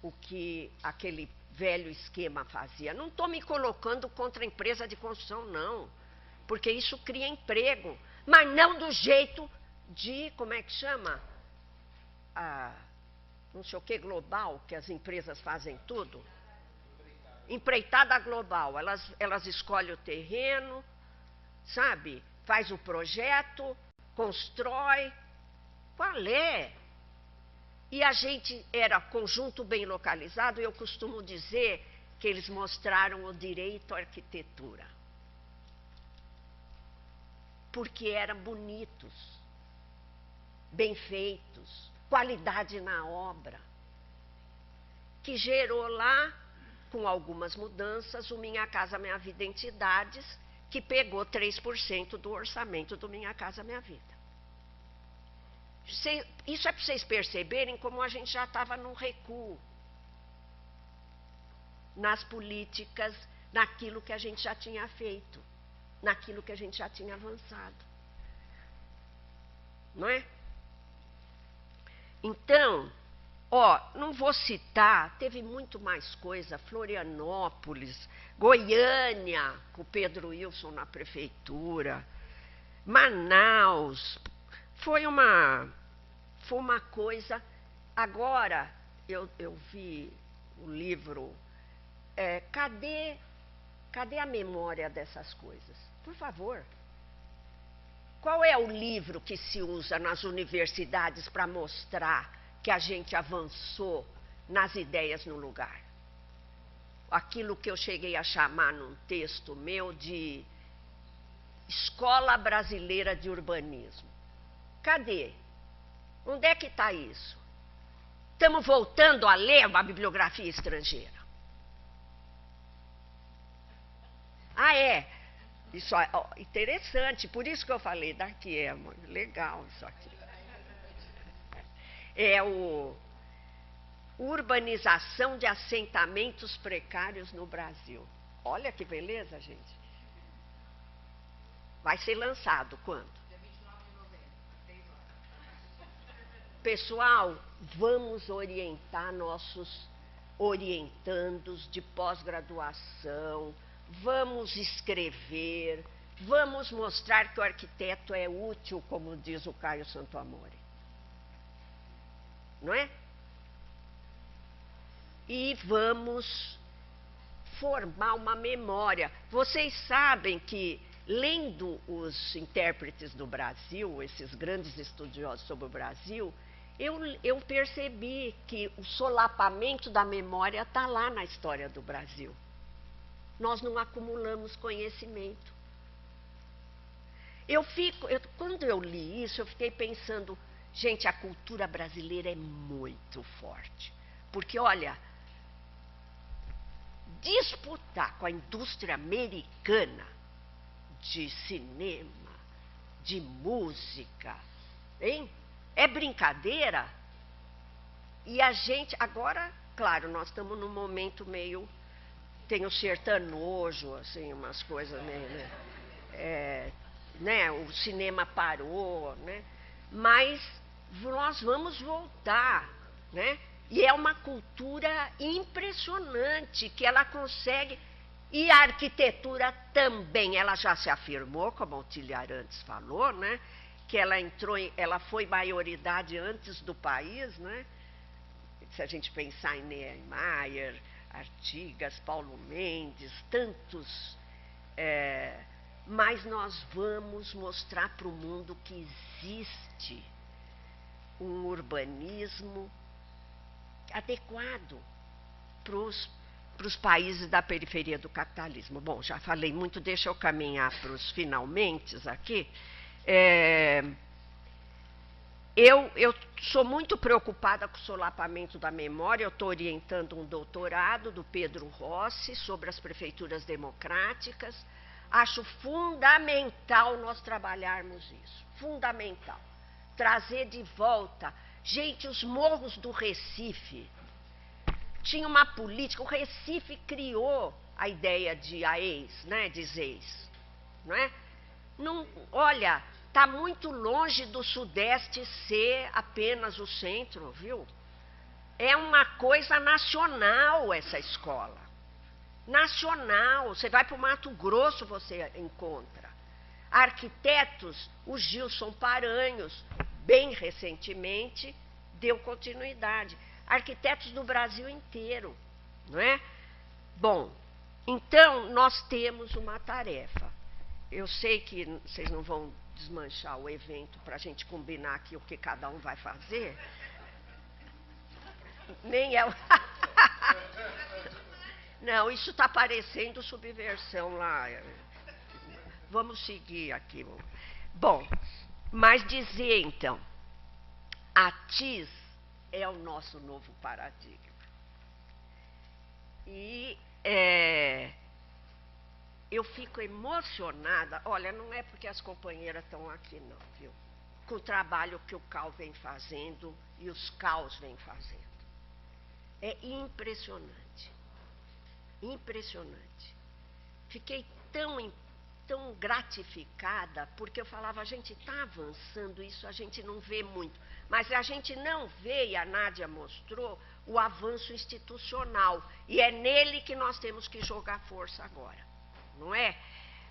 o que aquele velho esquema fazia. Não estou me colocando contra a empresa de construção, não, porque isso cria emprego, mas não do jeito de, como é que chama? Não sei o que, global, que as empresas fazem tudo. Empreitada global, elas escolhem o terreno, sabe? Faz o projeto, constrói. Qual é? E a gente era conjunto bem localizado, e eu costumo dizer que eles mostraram o direito à arquitetura. Porque eram bonitos, bem feitos, qualidade na obra, que gerou lá, com algumas mudanças, o Minha Casa Minha Vida Entidades, que pegou 3% do orçamento do Minha Casa Minha Vida. Isso é para vocês perceberem como a gente já estava num recuo nas políticas, naquilo que a gente já tinha feito, naquilo que a gente já tinha avançado. Não é? Então, não vou citar, teve muito mais coisa, Florianópolis, Goiânia, com o Pedro Wilson na prefeitura, Manaus, foi uma coisa. Agora, eu vi o livro, cadê a memória dessas coisas? Por favor. Qual é o livro que se usa nas universidades para mostrar que a gente avançou nas ideias no lugar? Aquilo que eu cheguei a chamar num texto meu de Escola Brasileira de Urbanismo. Cadê? Onde é que está isso? Estamos voltando a ler uma bibliografia estrangeira. Isso é interessante, por isso que eu falei daqui, é muito legal isso aqui. É o Urbanização de Assentamentos Precários no Brasil. Olha que beleza, gente. Vai ser lançado quando? Dia 29 de novembro, às 6 horas. Pessoal, vamos orientar nossos orientandos de pós-graduação, vamos escrever, vamos mostrar que o arquiteto é útil, como diz o Caio Santoamore. Não é? E vamos formar uma memória. Vocês sabem que, lendo os intérpretes do Brasil, esses grandes estudiosos sobre o Brasil, eu percebi que o solapamento da memória está lá na história do Brasil. Nós não acumulamos conhecimento. Quando eu li isso, eu fiquei pensando, gente, a cultura brasileira é muito forte. Porque, olha, disputar com a indústria americana de cinema, de música, hein? É brincadeira? E a gente, agora, claro, nós estamos num momento meio... Tem o sertanojo, assim, umas coisas meio... né? O cinema parou, né? Mas nós vamos voltar, né? E é uma cultura impressionante, que ela consegue... E a arquitetura também, ela já se afirmou, como a Otília Arantes falou, né? Que ela foi maioridade antes do país, né? Se a gente pensar em Niemeyer, Artigas, Paulo Mendes, tantos... mas nós vamos mostrar para o mundo que existe um urbanismo adequado para os países da periferia do capitalismo. Bom, já falei muito, deixa eu caminhar para os finalmente aqui. Eu sou muito preocupada com o solapamento da memória. Eu estou orientando um doutorado do Pedro Rossi sobre as prefeituras democráticas. Acho fundamental nós trabalharmos isso. Fundamental. Trazer de volta. Gente, os morros do Recife. Tinha uma política. O Recife criou a ideia de AES, né? De ZEIS. Não é? Não, olha, está muito longe do Sudeste ser apenas o centro, viu? É uma coisa nacional essa escola. Nacional. Você vai para o Mato Grosso, você encontra. Arquitetos, o Gilson Paranhos, bem recentemente, deu continuidade. Arquitetos do Brasil inteiro, não é? Bom, então nós temos uma tarefa. Eu sei que vocês não vão desmanchar o evento para a gente combinar aqui o que cada um vai fazer. Nem é o... Não, isso está parecendo subversão lá. Vamos seguir aqui. Bom, mas dizer então, a TIS é o nosso novo paradigma. E eu fico emocionada, olha, não é porque as companheiras estão aqui não, viu? Com o trabalho que o CAL vem fazendo e os CAUs vêm fazendo. É impressionante. Impressionante. Fiquei tão gratificada, porque eu falava, a gente está avançando, isso a gente não vê muito. Mas a gente não vê, e a Nádia mostrou, o avanço institucional. E é nele que nós temos que jogar força agora. Não é?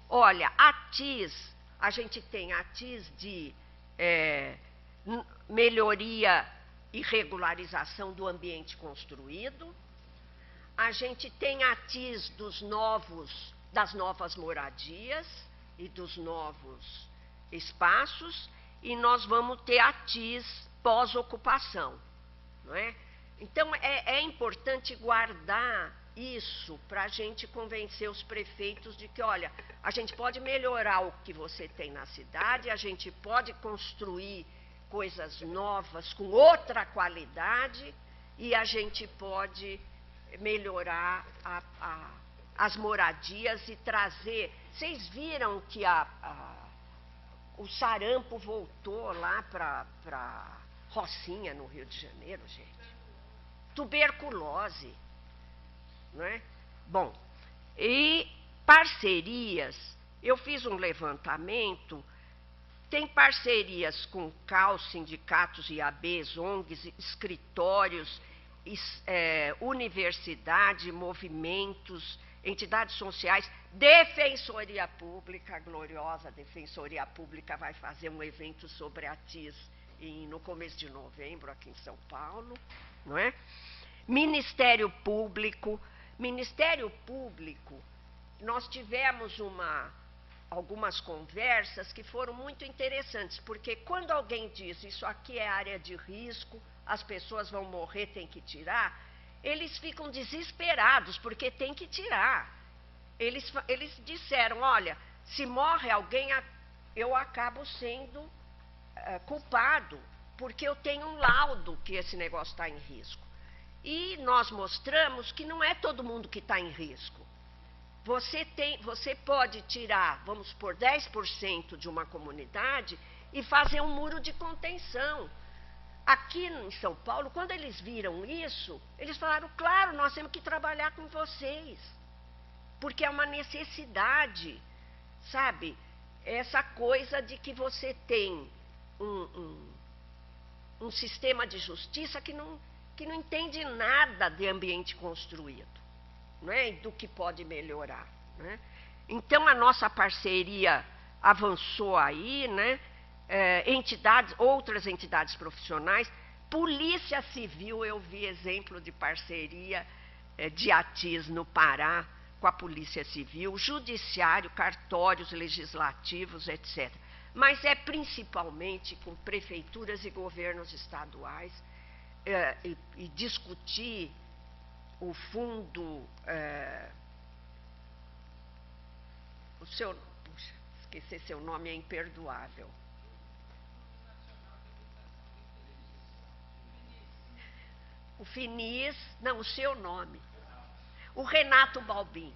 Olha, a TIS, a gente tem a TIS de melhoria e regularização do ambiente construído. A gente tem a TIS das novas moradias e dos novos espaços, e nós vamos ter a TIS pós-ocupação, não é? Então, é importante guardar isso para a gente convencer os prefeitos de que, olha, a gente pode melhorar o que você tem na cidade, a gente pode construir coisas novas com outra qualidade e a gente pode melhorar as moradias e trazer... Vocês viram que o sarampo voltou lá para Rocinha, no Rio de Janeiro, gente? Tuberculose, não é? Bom, e parcerias, eu fiz um levantamento, tem parcerias com CAU, sindicatos, IABs, ONGs, escritórios, universidade, movimentos, entidades sociais, Defensoria Pública, a gloriosa Defensoria Pública vai fazer um evento sobre a TIS no começo de novembro, aqui em São Paulo, não é? Ministério Público, nós tivemos algumas conversas que foram muito interessantes, porque quando alguém diz isso aqui é área de risco, as pessoas vão morrer, tem que tirar, eles ficam desesperados, porque tem que tirar. Eles disseram, olha, se morre alguém, eu acabo sendo culpado, porque eu tenho um laudo que esse negócio está em risco. E nós mostramos que não é todo mundo que está em risco. Você pode tirar, vamos supor, 10% de uma comunidade e fazer um muro de contenção. Aqui em São Paulo, quando eles viram isso, eles falaram, claro, nós temos que trabalhar com vocês, porque é uma necessidade, sabe? Essa coisa de que você tem um sistema de justiça que não entende nada de ambiente construído, não é? Do que pode melhorar, né? Então, a nossa parceria avançou aí, né? Outras entidades profissionais, Polícia Civil, eu vi exemplo de parceria de ATIS no Pará com a Polícia Civil, Judiciário, cartórios legislativos, etc. Mas é principalmente com prefeituras e governos estaduais, e discutir o fundo, puxa, esquecer seu nome é imperdoável. O FINIS, não, o seu nome. O Renato Balbim.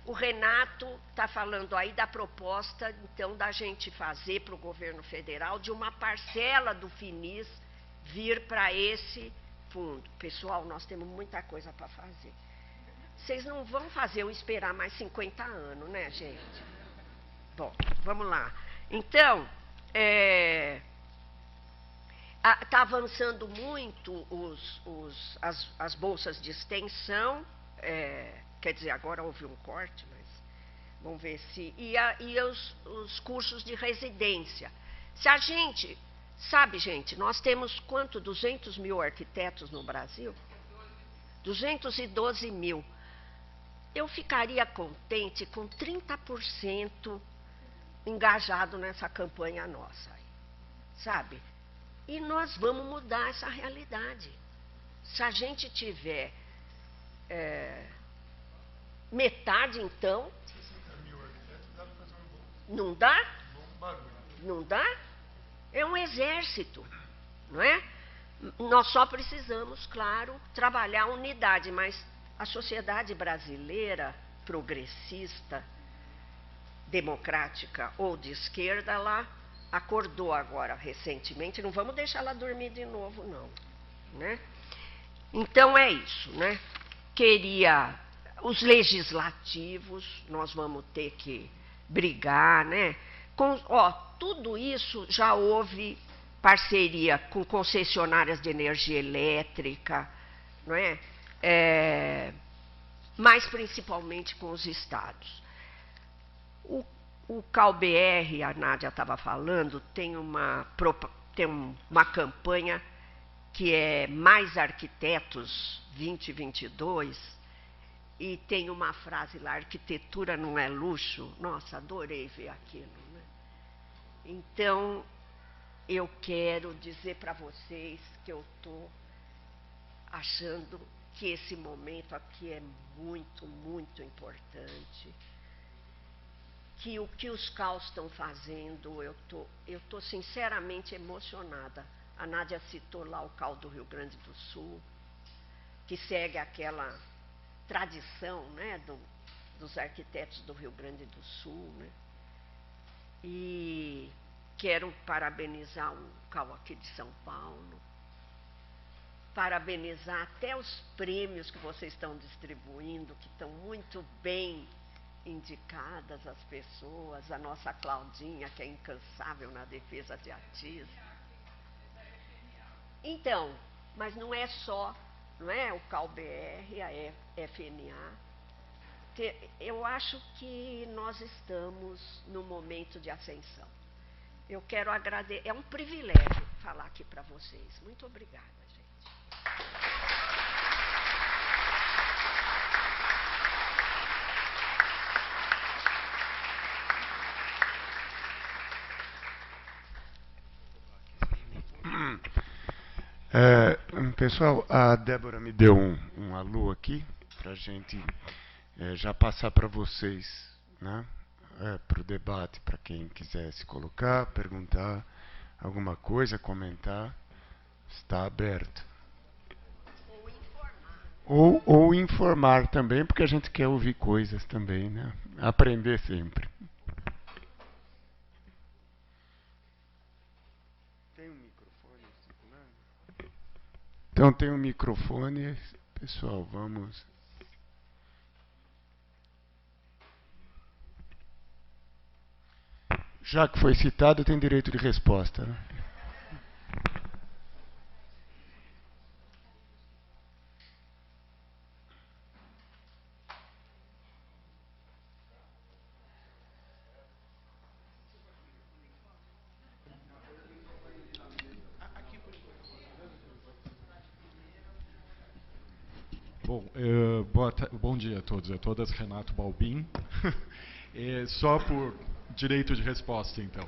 O Renato está falando aí da proposta, então, da gente fazer para o governo federal de uma parcela do FINIS vir para esse fundo. Pessoal, nós temos muita coisa para fazer. Vocês não vão fazer eu esperar mais 50 anos, né, gente? Bom, vamos lá. Então, está avançando muito as bolsas de extensão, quer dizer, agora houve um corte, mas vamos ver se... E os cursos de residência. Se a gente... Sabe, gente, nós temos quanto? 200 mil arquitetos no Brasil? 212 mil. Eu ficaria contente com 30% engajado nessa campanha nossa, sabe? E nós vamos mudar essa realidade. Se a gente tiver metade, então... 60 mil arquitetos dá para fazer não dá? bom barulho. Não dá? É um exército, não é? Nós só precisamos, claro, trabalhar a unidade, mas a sociedade brasileira progressista, democrática ou de esquerda, ela acordou agora recentemente, não vamos deixar ela dormir de novo, não, né? Então é isso, né? Queria os legislativos, nós vamos ter que brigar, né? Tudo isso já houve parceria com concessionárias de energia elétrica, não é? Mas principalmente com os estados. O CalBR, a Nádia estava falando, tem uma campanha que é Mais Arquitetos 2022, e tem uma frase lá: arquitetura não é luxo. Nossa, adorei ver aquilo. Então, eu quero dizer para vocês que eu estou achando que esse momento aqui é muito, muito importante. Que o que os CAUs estão fazendo, eu tô sinceramente emocionada. A Nádia citou lá o CAU do Rio Grande do Sul, que segue aquela tradição, né, dos arquitetos do Rio Grande do Sul, né? E quero parabenizar o CAU aqui de São Paulo, parabenizar até os prêmios que vocês estão distribuindo, que estão muito bem indicadas as pessoas, a nossa Claudinha, que é incansável na defesa de ATIS. Então, mas não é só, não é o CalBR, a FNA. Eu acho que nós estamos num momento de ascensão. Eu quero agradecer, é um privilégio falar aqui para vocês. Muito obrigada, gente. Pessoal, a Débora me deu um alô aqui para a gente já passar para vocês, né? Para o debate, para quem quiser se colocar, perguntar alguma coisa, comentar, está aberto. Ou informar também, porque a gente quer ouvir coisas também, né? Aprender sempre. Tem um microfone circulando? Então tem um microfone, pessoal, vamos... Já que foi citado, tem direito de resposta, né? Bom, bom dia a todos e a todas, Renato Balbin. Só por direito de resposta, então.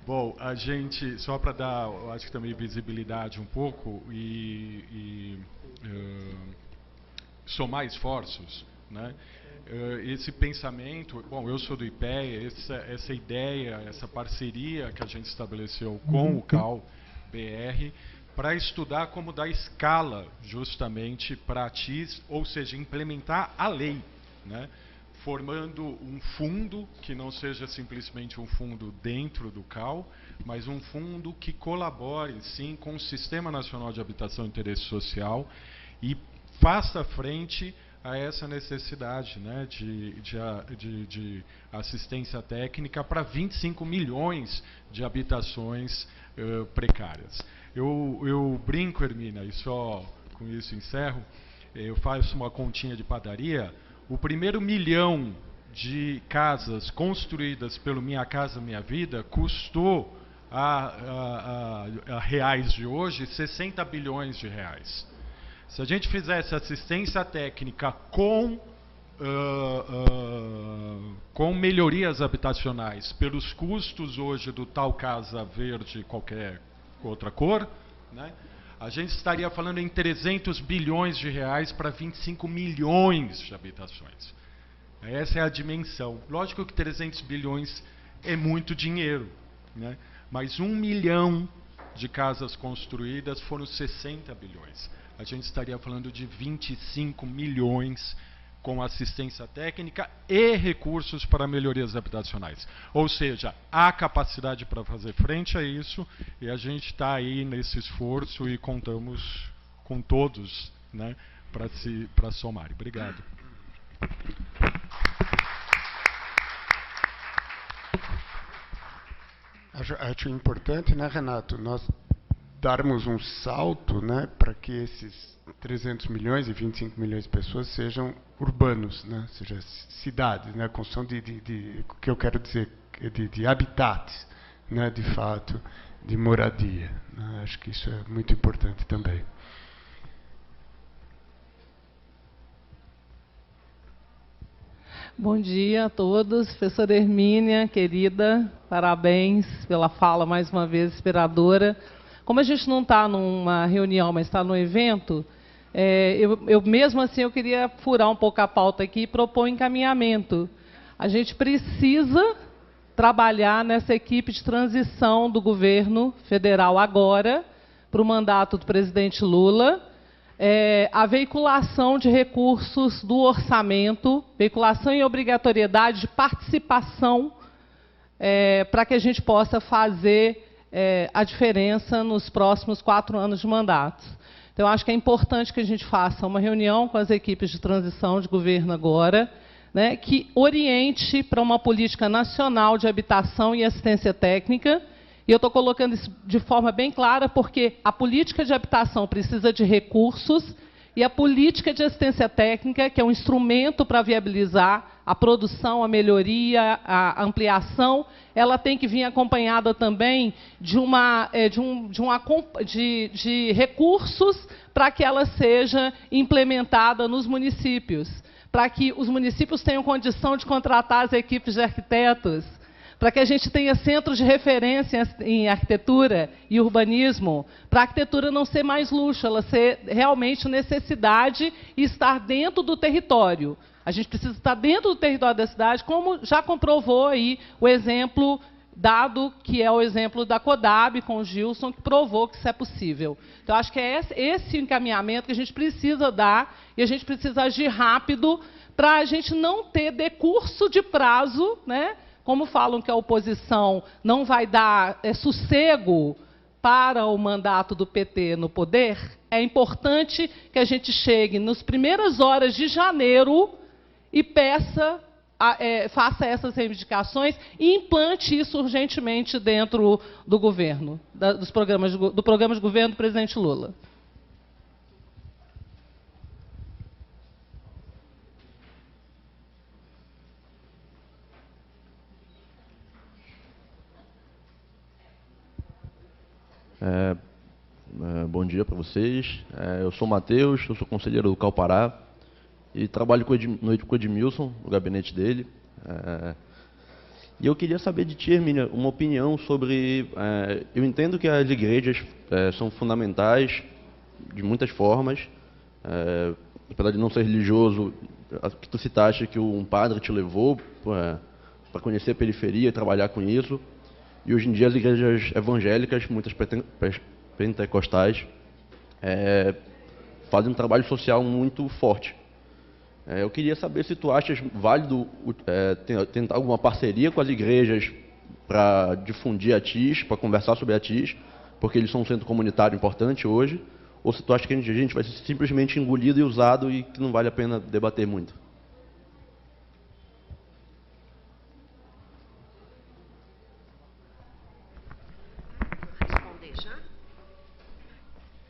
Bom, a gente, só para dar, eu acho que também visibilidade um pouco e somar esforços, né? Esse pensamento, bom, eu sou do IPEA, essa ideia, essa parceria que a gente estabeleceu com o CalBR, para estudar como dar escala justamente para a ATIS, ou seja, implementar a lei, né? formando um fundo que não seja simplesmente um fundo dentro do CAL, mas um fundo que colabore, sim, com o Sistema Nacional de Habitação e Interesse Social e faça frente a essa necessidade, né, de assistência técnica para 25 milhões de habitações precárias. Eu brinco, Hermínia, e só com isso encerro, eu faço uma continha de padaria. O primeiro 1 milhão de casas construídas pelo Minha Casa Minha Vida custou a reais de hoje 60 bilhões de reais. Se a gente fizesse assistência técnica com melhorias habitacionais pelos custos hoje do tal Casa Verde qualquer outra cor, né, a gente estaria falando em 300 bilhões de reais para 25 milhões de habitações. Essa é a dimensão. Lógico que 300 bilhões é muito dinheiro, né, mas 1 milhão de casas construídas foram 60 bilhões. A gente estaria falando de 25 milhões com assistência técnica e recursos para melhorias habitacionais. Ou seja, há capacidade para fazer frente a isso e a gente está aí nesse esforço e contamos com todos, né, para somar. Obrigado. Acho importante, né, Renato, nós darmos um salto, né, para que esses 300 milhões e 25 milhões de pessoas sejam urbanos, né, sejam cidades, né, a construção o que eu quero dizer, de habitats, né, de fato, de moradia, né, acho que isso é muito importante também. Bom dia a todos. Professora Hermínia, querida, parabéns pela fala mais uma vez inspiradora. Como a gente não está numa reunião, mas está num evento, eu mesmo assim eu queria furar um pouco a pauta aqui e propor um encaminhamento. A gente precisa trabalhar nessa equipe de transição do governo federal agora, para o mandato do presidente Lula, a veiculação de recursos do orçamento, veiculação e obrigatoriedade de participação, para que a gente possa fazer a diferença nos próximos 4 anos de mandato. Então, acho que é importante que a gente faça uma reunião com as equipes de transição de governo agora, né, que oriente para uma política nacional de habitação e assistência técnica. E eu estou colocando isso de forma bem clara, porque a política de habitação precisa de recursos e a política de assistência técnica, que é um instrumento para viabilizar a produção, a melhoria, a ampliação, ela tem que vir acompanhada também de recursos para que ela seja implementada nos municípios, para que os municípios tenham condição de contratar as equipes de arquitetos, para que a gente tenha centros de referência em arquitetura e urbanismo, para a arquitetura não ser mais luxo, ela ser realmente necessidade e estar dentro do território. A gente precisa estar dentro do território da cidade, como já comprovou aí o exemplo dado, que é o exemplo da CODAB com o Gilson, que provou que isso é possível. Então, acho que é esse encaminhamento que a gente precisa dar, e a gente precisa agir rápido para a gente não ter decurso de prazo, né? Como falam que a oposição não vai dar sossego para o mandato do PT no poder, é importante que a gente chegue nas primeiras horas de janeiro e faça essas reivindicações e implante isso urgentemente dentro do governo, do programa de governo do presidente Lula. Bom dia para vocês. Eu sou o Matheus, eu sou conselheiro do Calpará e trabalho com o Edmilson, no gabinete dele. E eu queria saber de ti, Hermínia, uma opinião sobre... eu entendo que as igrejas são fundamentais de muitas formas, apesar de não ser religioso, que tu citaste que um padre te levou para conhecer a periferia e trabalhar com isso. E hoje em dia as igrejas evangélicas, muitas pentecostais, fazem um trabalho social muito forte. Eu queria saber se tu achas válido tentar alguma parceria com as igrejas para difundir a TIS, para conversar sobre a TIS, porque eles são um centro comunitário importante hoje, ou se tu acha que a gente vai ser simplesmente engolido e usado e que não vale a pena debater muito. Responder já?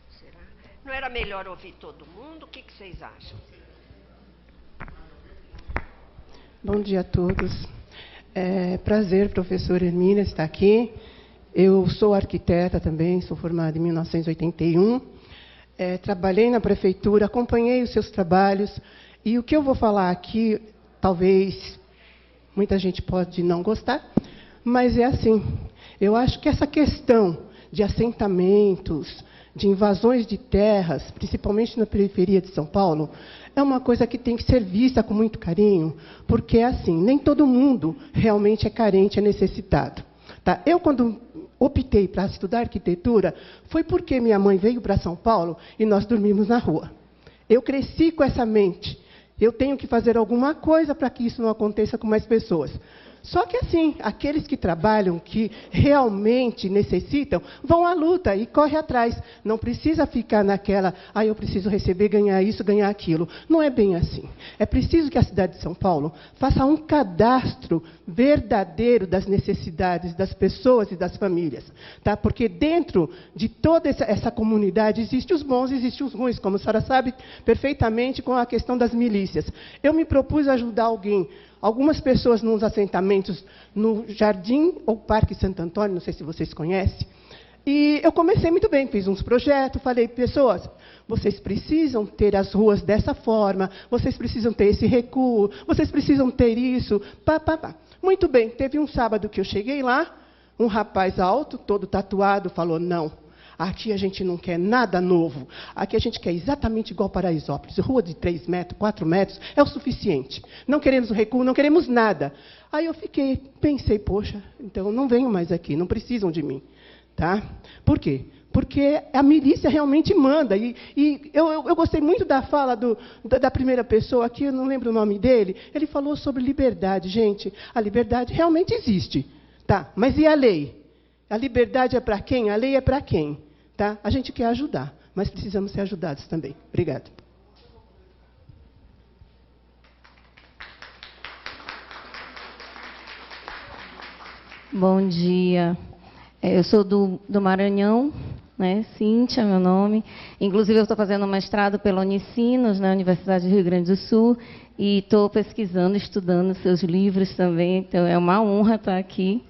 Será? Não era melhor ouvir todo mundo? O que vocês acham? Bom dia a todos. Prazer, professora Hermínia, estar aqui. Eu sou arquiteta também, sou formada em 1981. Trabalhei na prefeitura, acompanhei os seus trabalhos. E o que eu vou falar aqui, talvez muita gente pode não gostar, mas é assim. Eu acho que essa questão de assentamentos, de invasões de terras, principalmente na periferia de São Paulo, é uma coisa que tem que ser vista com muito carinho, porque, assim, nem todo mundo realmente é carente, é necessitado. Tá? Eu, quando optei para estudar arquitetura, foi porque minha mãe veio para São Paulo e nós dormimos na rua. Eu cresci com essa mente. Eu tenho que fazer alguma coisa para que isso não aconteça com mais pessoas. Só que, assim, aqueles que trabalham, que realmente necessitam, vão à luta e correm atrás. Não precisa ficar naquela, eu preciso receber, ganhar isso, ganhar aquilo. Não é bem assim. É preciso que a cidade de São Paulo faça um cadastro verdadeiro das necessidades das pessoas e das famílias. Tá? Porque dentro de toda essa comunidade existem os bons e existem os ruins, como a senhora sabe perfeitamente com a questão das milícias. Eu me propus ajudar algumas pessoas nos assentamentos no Jardim ou Parque Santo Antônio, não sei se vocês conhecem. E eu comecei muito bem, fiz uns projetos, falei, pessoas, vocês precisam ter as ruas dessa forma, vocês precisam ter esse recuo, vocês precisam ter isso, Muito bem, teve um sábado que eu cheguei lá, um rapaz alto, todo tatuado, falou, não, aqui a gente não quer nada novo. Aqui a gente quer exatamente igual Paraisópolis. Rua de 3 metros, 4 metros, é o suficiente. Não queremos recuo, não queremos nada. Aí eu pensei, poxa, então não venho mais aqui, não precisam de mim. Tá? Por quê? Porque a milícia realmente manda. E eu gostei muito da fala da primeira pessoa aqui, eu não lembro o nome dele. Ele falou sobre liberdade. Gente, a liberdade realmente existe. Tá? Mas e a lei? A liberdade é para quem? A lei é para quem? Tá? A gente quer ajudar, mas precisamos ser ajudados também. Obrigada. Bom dia. Eu sou do Maranhão, né? Cíntia, meu nome. Inclusive, eu estou fazendo um mestrado pela Unicinos, na Universidade do Rio Grande do Sul, e estou pesquisando, estudando seus livros também, então é uma honra estar aqui.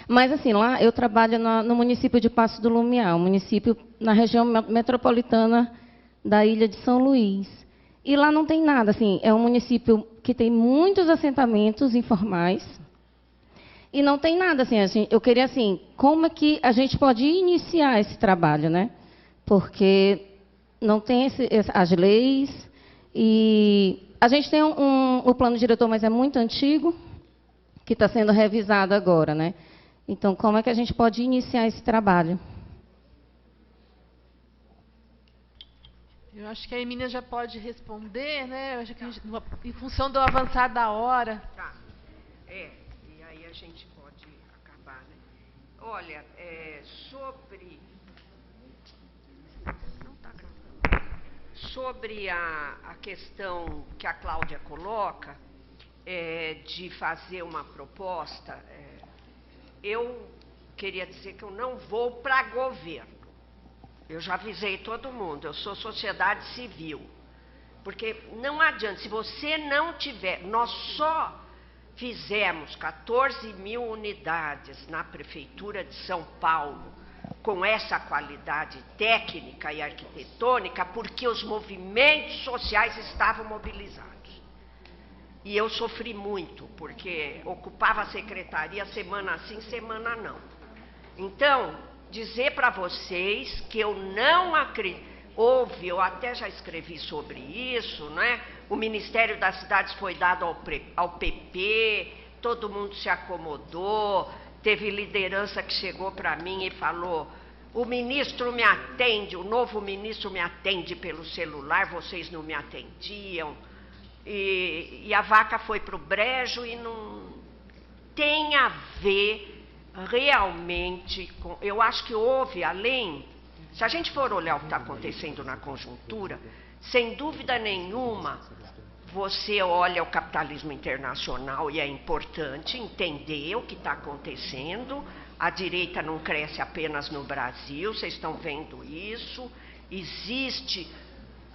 Mas, assim, lá eu trabalho no município de Passo do Lumiar, um município na região metropolitana da ilha de São Luís. E lá não tem nada, assim, é um município que tem muitos assentamentos informais e não tem nada, assim, eu queria, assim, como é que a gente pode iniciar esse trabalho, né? Porque não tem as leis e a gente tem o plano diretor, mas é muito antigo, que está sendo revisado agora, né? Então, como é que a gente pode iniciar esse trabalho? Eu acho que a Hermínia já pode responder, né? Eu acho que em função do avançar da hora. Tá. E aí a gente pode acabar, né? Olha, sobre... Não está gravando. Sobre a questão que a Cláudia coloca, de fazer uma proposta, eu queria dizer que eu não vou para governo. Eu já avisei todo mundo, eu sou sociedade civil. Porque não adianta, se você não tiver... Nós só fizemos 14 mil unidades na Prefeitura de São Paulo com essa qualidade técnica e arquitetônica porque os movimentos sociais estavam mobilizados. E eu sofri muito, porque ocupava a secretaria semana sim, semana não. Então, dizer para vocês que eu não acredito... eu até já escrevi sobre isso, né? O Ministério das Cidades foi dado ao PP, todo mundo se acomodou, teve liderança que chegou para mim e falou, o ministro me atende, o novo ministro me atende pelo celular, vocês não me atendiam. e a vaca foi para o brejo e não tem a ver realmente com... Eu acho que houve, além... Se a gente for olhar o que está acontecendo na conjuntura, sem dúvida nenhuma, você olha o capitalismo internacional e é importante entender o que está acontecendo. A direita não cresce apenas no Brasil, vocês estão vendo isso. Existe,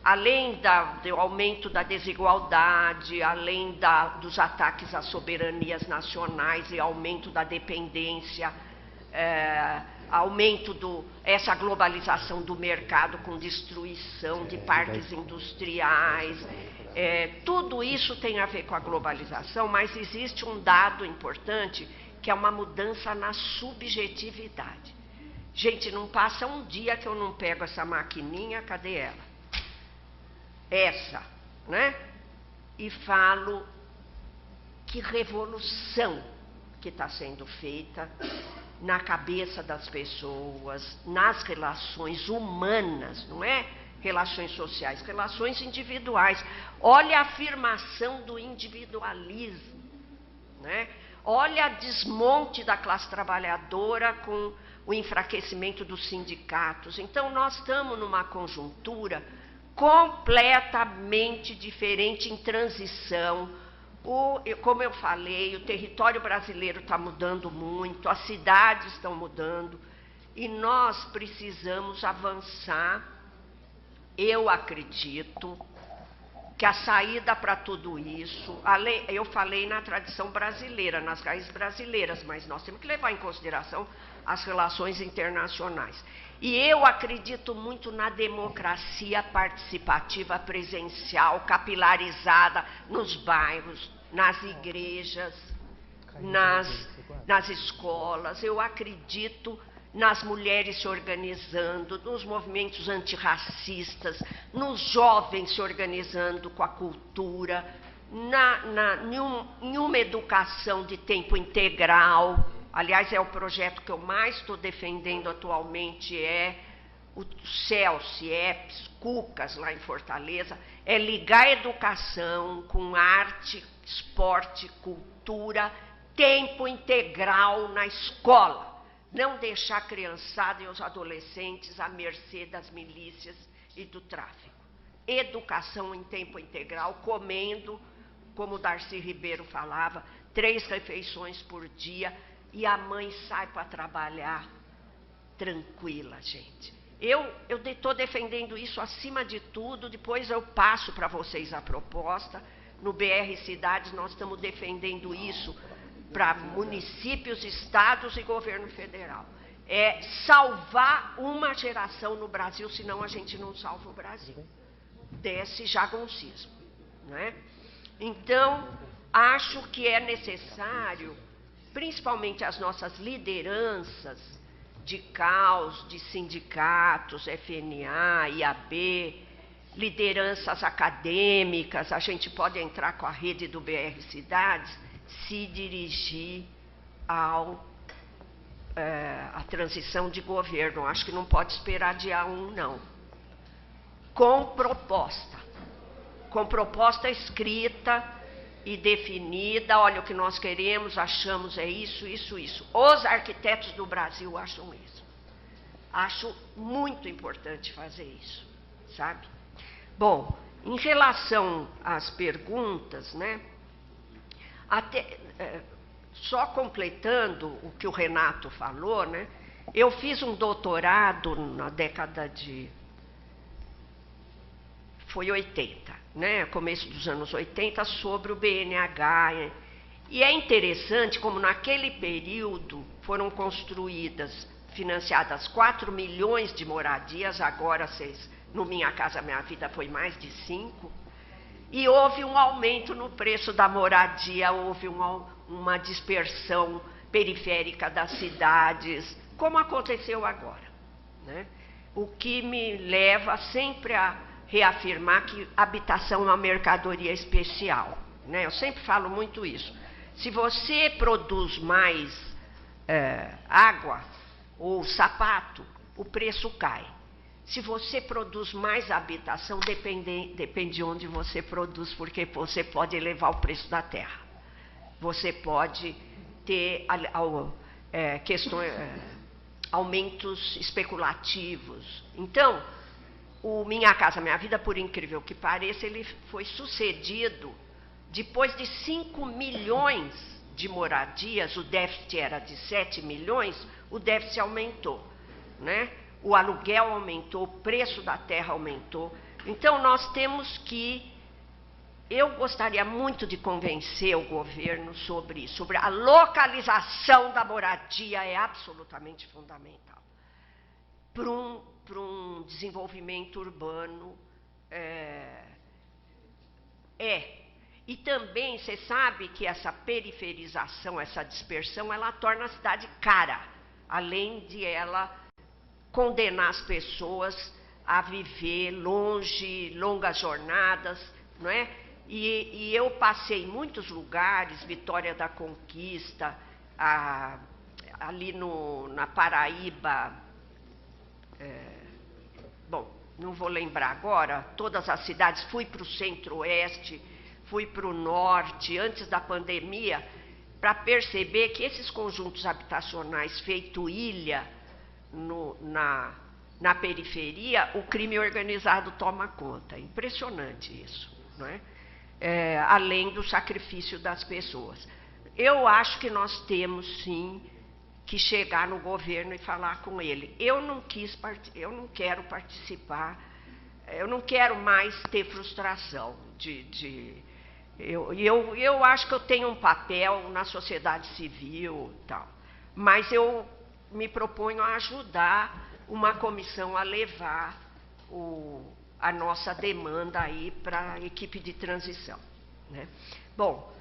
além do aumento da desigualdade, além dos ataques às soberanias nacionais e aumento da dependência, aumento essa globalização do mercado com destruição de parques industriais, tudo isso tem a ver com a globalização, mas existe um dado importante que é uma mudança na subjetividade. Gente, não passa um dia que eu não pego essa maquininha, cadê ela? Essa, né? E falo que revolução que está sendo feita na cabeça das pessoas, nas relações humanas, não é? Relações sociais, relações individuais. Olha a afirmação do individualismo, né? Olha o desmonte da classe trabalhadora com o enfraquecimento dos sindicatos. Então, nós estamos numa conjuntura completamente diferente, em transição. Como eu falei, o território brasileiro está mudando muito, as cidades estão mudando, e nós precisamos avançar. Eu acredito que a saída para tudo isso, eu falei na tradição brasileira, nas raízes brasileiras, mas nós temos que levar em consideração as relações internacionais. E eu acredito muito na democracia participativa, presencial, capilarizada nos bairros, nas igrejas, nas escolas. Eu acredito nas mulheres se organizando, nos movimentos antirracistas, nos jovens se organizando com a cultura, em uma educação de tempo integral. Aliás, é o projeto que eu mais estou defendendo atualmente, o CELS, CIEPS, CUCAS, lá em Fortaleza, é ligar a educação com arte, esporte, cultura, tempo integral na escola. Não deixar a criançada e os adolescentes à mercê das milícias e do tráfico. Educação em tempo integral, comendo, como o Darcy Ribeiro falava, 3 refeições por dia, e a mãe sai para trabalhar tranquila, gente. Eu estou defendendo isso acima de tudo, depois eu passo para vocês a proposta. No BR Cidades nós estamos defendendo isso para municípios, estados e governo federal. É salvar uma geração no Brasil, senão a gente não salva o Brasil. Desse jaguncismo, né? Então, acho que é necessário, principalmente as nossas lideranças de CAUS, de sindicatos, FNA, IAB, lideranças acadêmicas, a gente pode entrar com a rede do BR Cidades, se dirigir à transição de governo. Acho que não pode esperar dia 1, não. Com proposta escrita e definida. Olha, o que nós queremos, achamos é isso, isso, isso. Os arquitetos do Brasil acham isso. Acho muito importante fazer isso, sabe? Bom, em relação às perguntas, né? Só completando o que o Renato falou, né? Eu fiz um doutorado na década de... Foi 80, né? Começo dos anos 80, sobre o BNH. E é interessante como naquele período foram construídas, financiadas 4 milhões de moradias, agora no Minha Casa Minha Vida foi mais de 5, e houve um aumento no preço da moradia, houve uma dispersão periférica das cidades, como aconteceu agora, né? O que me leva sempre a reafirmar que habitação é uma mercadoria especial, né? Eu sempre falo muito isso. Se você produz mais água ou sapato, o preço cai. Se você produz mais habitação, depende de onde você produz, porque você pode elevar o preço da terra. Você pode ter aumentos especulativos. Então, o Minha Casa Minha Vida, por incrível que pareça, ele foi sucedido depois de 5 milhões de moradias, o déficit era de 7 milhões, o déficit aumentou, né? O aluguel aumentou, o preço da terra aumentou. Então, nós temos que... Eu gostaria muito de convencer o governo sobre isso, sobre a localização da moradia, é absolutamente fundamental para um desenvolvimento urbano. E também, você sabe que essa periferização, essa dispersão, ela torna a cidade cara, além de ela condenar as pessoas a viver longe, longas jornadas, não é? E eu passei em muitos lugares, Vitória da Conquista, ali na Paraíba, bom, não vou lembrar agora, todas as cidades, fui para o centro-oeste, fui para o norte, antes da pandemia, para perceber que esses conjuntos habitacionais feito ilha na periferia, o crime organizado toma conta. Impressionante isso, não é? Além do sacrifício das pessoas. Eu acho que nós temos, sim, que chegar no governo e falar com ele. Eu não quero participar, eu não quero mais ter frustração eu acho que eu tenho um papel na sociedade civil e tal, mas eu me proponho a ajudar uma comissão a levar a nossa demanda aí para a equipe de transição, né? Bom,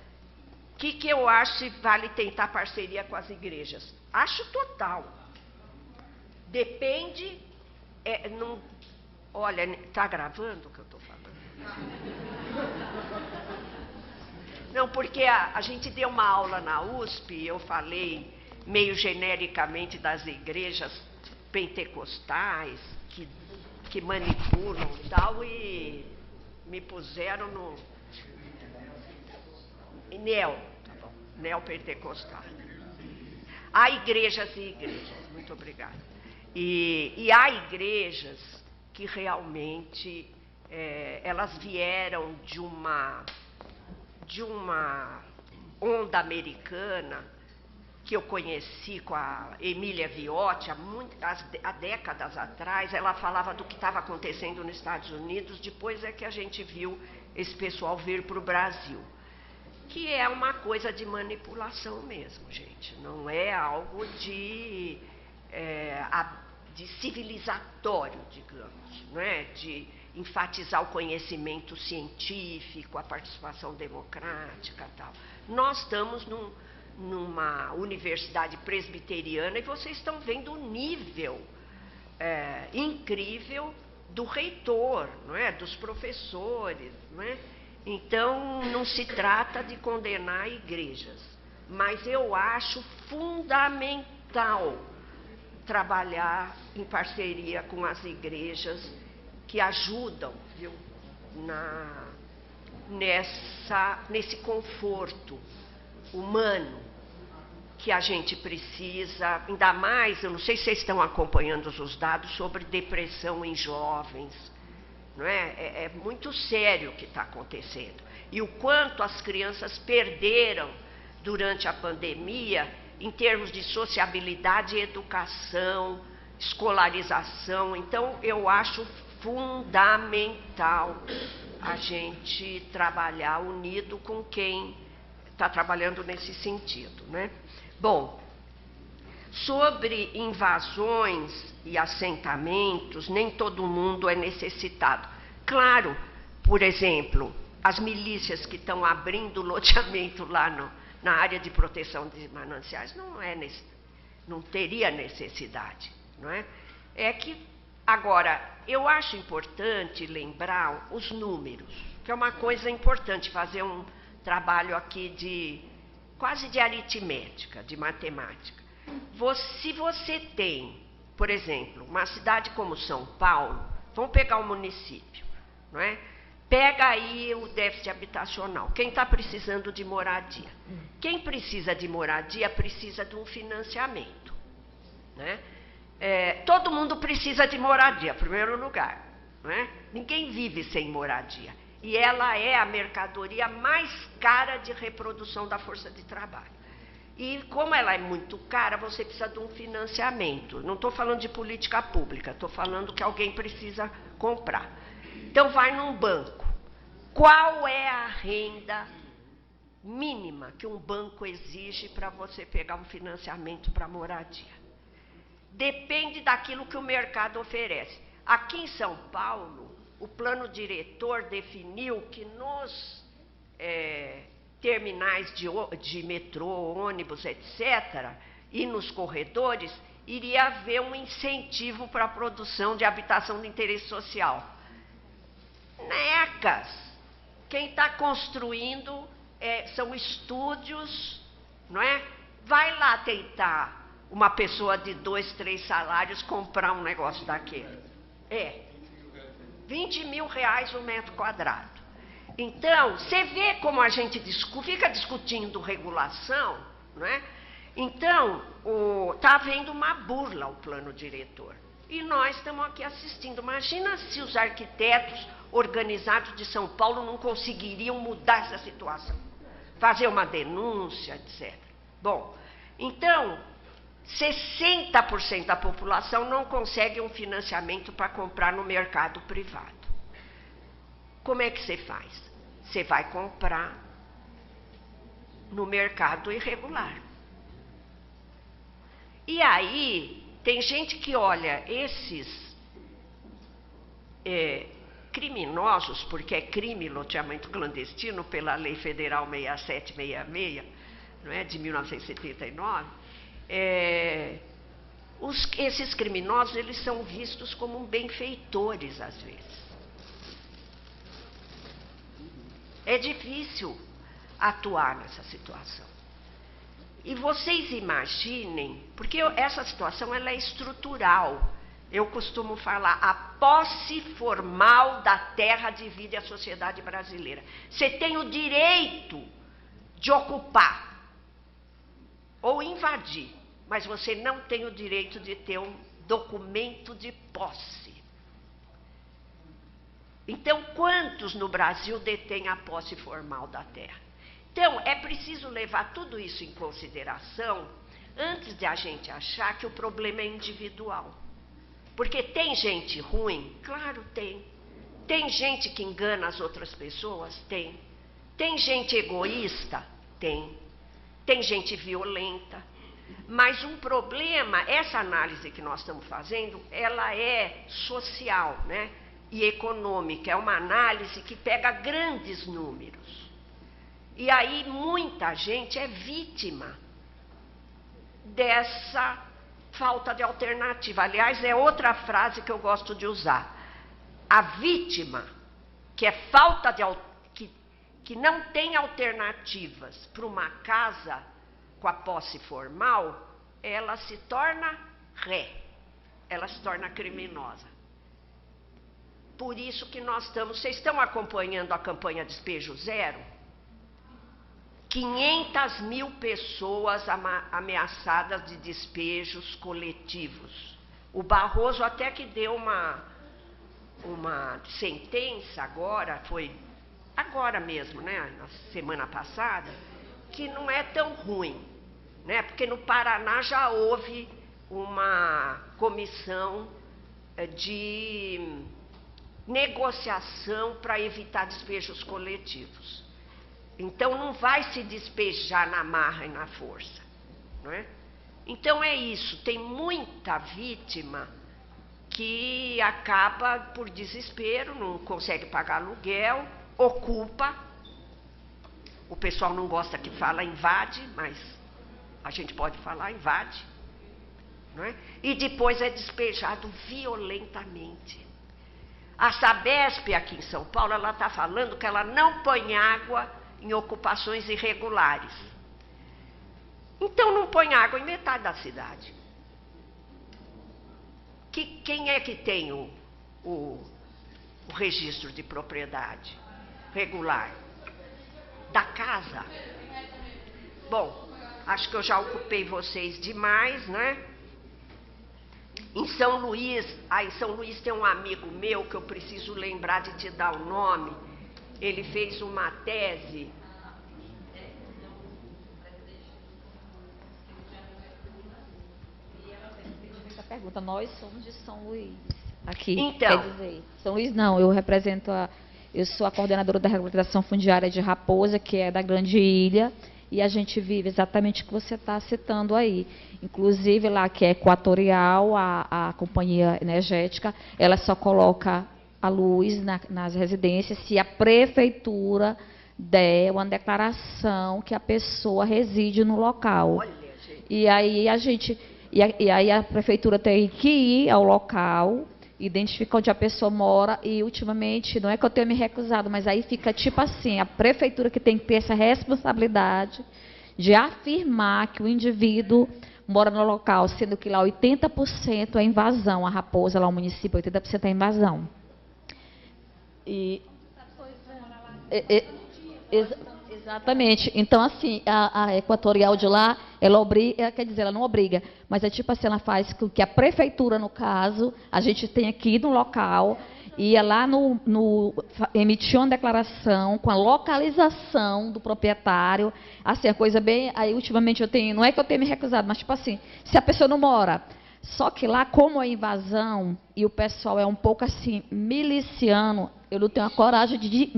o que eu acho se vale tentar parceria com as igrejas? Acho total. Depende... olha, está gravando o que eu estou falando? Não, porque a gente deu uma aula na USP, eu falei meio genericamente das igrejas pentecostais, que manipulam e tal, e me puseram no neopentecostal. Há igrejas e igrejas, muito obrigada. E há igrejas que realmente elas vieram de uma onda americana que eu conheci com a Emília Viotti há décadas atrás. Ela falava do que estava acontecendo nos Estados Unidos, depois é que a gente viu esse pessoal vir para o Brasil. Que é uma coisa de manipulação mesmo, gente. Não é algo de civilizatório, digamos, não é? De enfatizar o conhecimento científico, a participação democrática e tal. Nós estamos numa universidade presbiteriana e vocês estão vendo o nível incrível do reitor, não é? Dos professores, não é? Então, não se trata de condenar igrejas, mas eu acho fundamental trabalhar em parceria com as igrejas que ajudam, viu, nesse conforto humano que a gente precisa, ainda mais, eu não sei se vocês estão acompanhando os dados sobre depressão em jovens, não é? É muito sério o que está acontecendo. E o quanto as crianças perderam durante a pandemia em termos de sociabilidade, educação, escolarização. Então, eu acho fundamental a gente trabalhar unido com quem está trabalhando nesse sentido, né? Bom, sobre invasões e assentamentos, nem todo mundo é necessitado. Claro, por exemplo, as milícias que estão abrindo loteamento lá na área de proteção de mananciais, não teria necessidade, não é? Agora, eu acho importante lembrar os números, que é uma coisa importante, fazer um trabalho aqui quase de aritmética, de matemática. Se você tem Por exemplo, uma cidade como São Paulo, vamos pegar um município, não é? Pega aí o déficit habitacional. Quem está precisando de moradia? Quem precisa de moradia precisa de um financiamento, né? Todo mundo precisa de moradia, em primeiro lugar, não é? Ninguém vive sem moradia. E ela é a mercadoria mais cara de reprodução da força de trabalho. E como ela é muito cara, você precisa de um financiamento. Não estou falando de política pública, estou falando que alguém precisa comprar. Então vai num banco. Qual é a renda mínima que um banco exige para você pegar um financiamento para moradia? Depende daquilo que o mercado oferece. Aqui em São Paulo, o plano diretor definiu que nos terminais de metrô, ônibus, etc., e nos corredores, iria haver um incentivo para a produção de habitação de interesse social. Necas! Quem está construindo são estúdios, não é? Vai lá tentar uma pessoa de 2, 3 salários comprar um negócio daquele. 20 mil reais o metro quadrado. Então, você vê como a gente fica discutindo regulação, não é? Então, está havendo uma burla ao plano diretor. E nós estamos aqui assistindo. Imagina se os arquitetos organizados de São Paulo não conseguiriam mudar essa situação. Fazer uma denúncia, etc. Bom, então, 60% da população não consegue um financiamento para comprar no mercado privado. Como é que você faz? Você vai comprar no mercado irregular. E aí, tem gente que olha esses criminosos, porque é crime loteamento clandestino pela Lei Federal 6766, não é, de 1979, esses criminosos, eles são vistos como benfeitores, às vezes. É difícil atuar nessa situação. E vocês imaginem, porque essa situação ela é estrutural. Eu costumo falar, a posse formal da terra divide a sociedade brasileira. Você tem o direito de ocupar ou invadir, mas você não tem o direito de ter um documento de posse. Então, quantos no Brasil detêm a posse formal da terra? Então, é preciso levar tudo isso em consideração antes de a gente achar que o problema é individual. Porque tem gente ruim? Claro, tem. Tem gente que engana as outras pessoas? Tem. Tem gente egoísta? Tem. Tem gente violenta. Mas um problema, essa análise que nós estamos fazendo, ela é social, né? E econômica. É uma análise que pega grandes números. E aí muita gente é vítima dessa falta de alternativa. Aliás, é outra frase que eu gosto de usar. A vítima, que é falta de que não tem alternativas para uma casa com a posse formal, ela se torna ela se torna criminosa. Por isso que nós estamos... Vocês estão acompanhando a campanha Despejo Zero? 500 mil pessoas ameaçadas de despejos coletivos. O Barroso até que deu uma sentença agora, foi agora mesmo, né, na semana passada, que não é tão ruim, né, porque no Paraná já houve uma comissão de negociação para evitar despejos coletivos. Então, não vai se despejar na marra e na força, não é? Então, é isso. Tem muita vítima que acaba por desespero, não consegue pagar aluguel, ocupa. O pessoal não gosta que fala invade, mas a gente pode falar invade, não é? E depois é despejado violentamente. A Sabesp, aqui em São Paulo, ela está falando que ela não põe água em ocupações irregulares. Então, não põe água em metade da cidade. quem é que tem o registro de propriedade regular? Da casa? Bom, acho que eu já ocupei vocês demais, né? Em São Luís tem um amigo meu que eu preciso lembrar de te dar o nome. Ele fez uma tese. Essa pergunta, nós somos de São Luís. Aqui, Então, quer dizer, São Luís não, eu sou a coordenadora da regularização fundiária de Raposa, que é da Grande Ilha, e a gente vive exatamente o que você está citando aí. Inclusive, lá que é Equatorial, a companhia energética, ela só coloca a luz nas residências se a prefeitura der uma declaração que a pessoa reside no local. olha, gente. E aí a prefeitura tem que ir ao local, identificar onde a pessoa mora, e ultimamente, não é que eu tenha me recusado, mas aí fica tipo assim, a prefeitura que tem que ter essa responsabilidade de afirmar que o indivíduo mora no local, sendo que lá 80% é invasão, a Raposa, lá o município, 80% é invasão. Exatamente. Então, assim, a Equatorial de lá, ela obriga, quer dizer, ela não obriga, mas é tipo assim, ela faz com que a prefeitura, no caso, a gente tenha que ir no local, ia lá emitir uma declaração com a localização do proprietário, assim, a coisa bem, aí ultimamente eu tenho, não é que eu tenha me recusado, mas tipo assim, se a pessoa não mora, só que lá, como é invasão, e o pessoal é um pouco assim, miliciano, eu não tenho a coragem de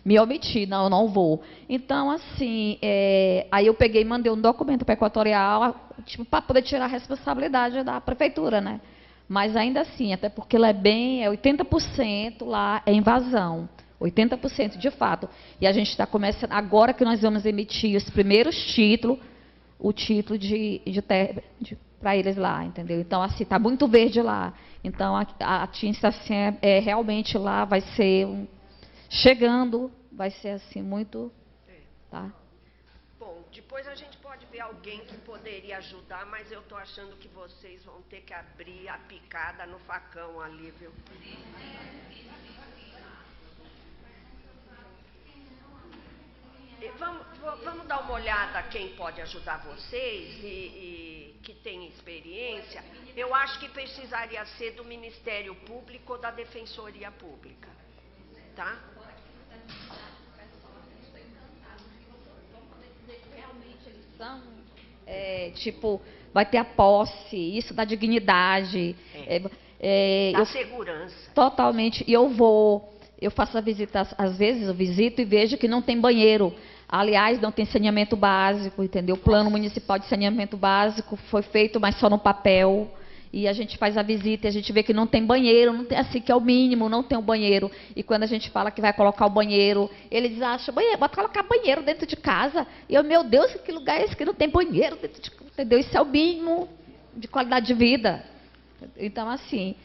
me omitir, não, eu não vou. Então, assim, aí eu peguei e mandei um documento para a Equatorial, tipo, para poder tirar a responsabilidade da prefeitura, né? Mas ainda assim, até porque ela é 80% lá é invasão, 80% de fato. E a gente está começando, agora que nós vamos emitir os primeiros títulos, o título para eles lá, entendeu? Então, assim, está muito verde lá. Então, a tinta, assim, realmente lá vai ser, chegando, vai ser, assim, muito... Tá? Bom, depois a gente pode ver alguém que poderia ajudar, mas eu estou achando que vocês vão ter que abrir a picada no facão ali, viu? Vamos dar uma olhada quem pode ajudar vocês e que tem experiência. Eu acho que precisaria ser do Ministério Público ou da Defensoria Pública, tá? Realmente eles são, tipo, vai ter a posse, isso da dignidade. Da segurança. Totalmente. E eu faço a visita, às vezes eu visito e vejo que não tem banheiro. Aliás, não tem saneamento básico, entendeu? O plano municipal de saneamento básico foi feito, mas só no papel. E a gente faz a visita e a gente vê que não tem banheiro, não tem, assim, que é o mínimo, não tem o banheiro. E quando a gente fala que vai colocar o banheiro, eles acham, vai colocar banheiro dentro de casa. E eu, meu Deus, que lugar é esse que não tem banheiro dentro de casa? Entendeu? Isso é o mínimo de qualidade de vida. Então, assim...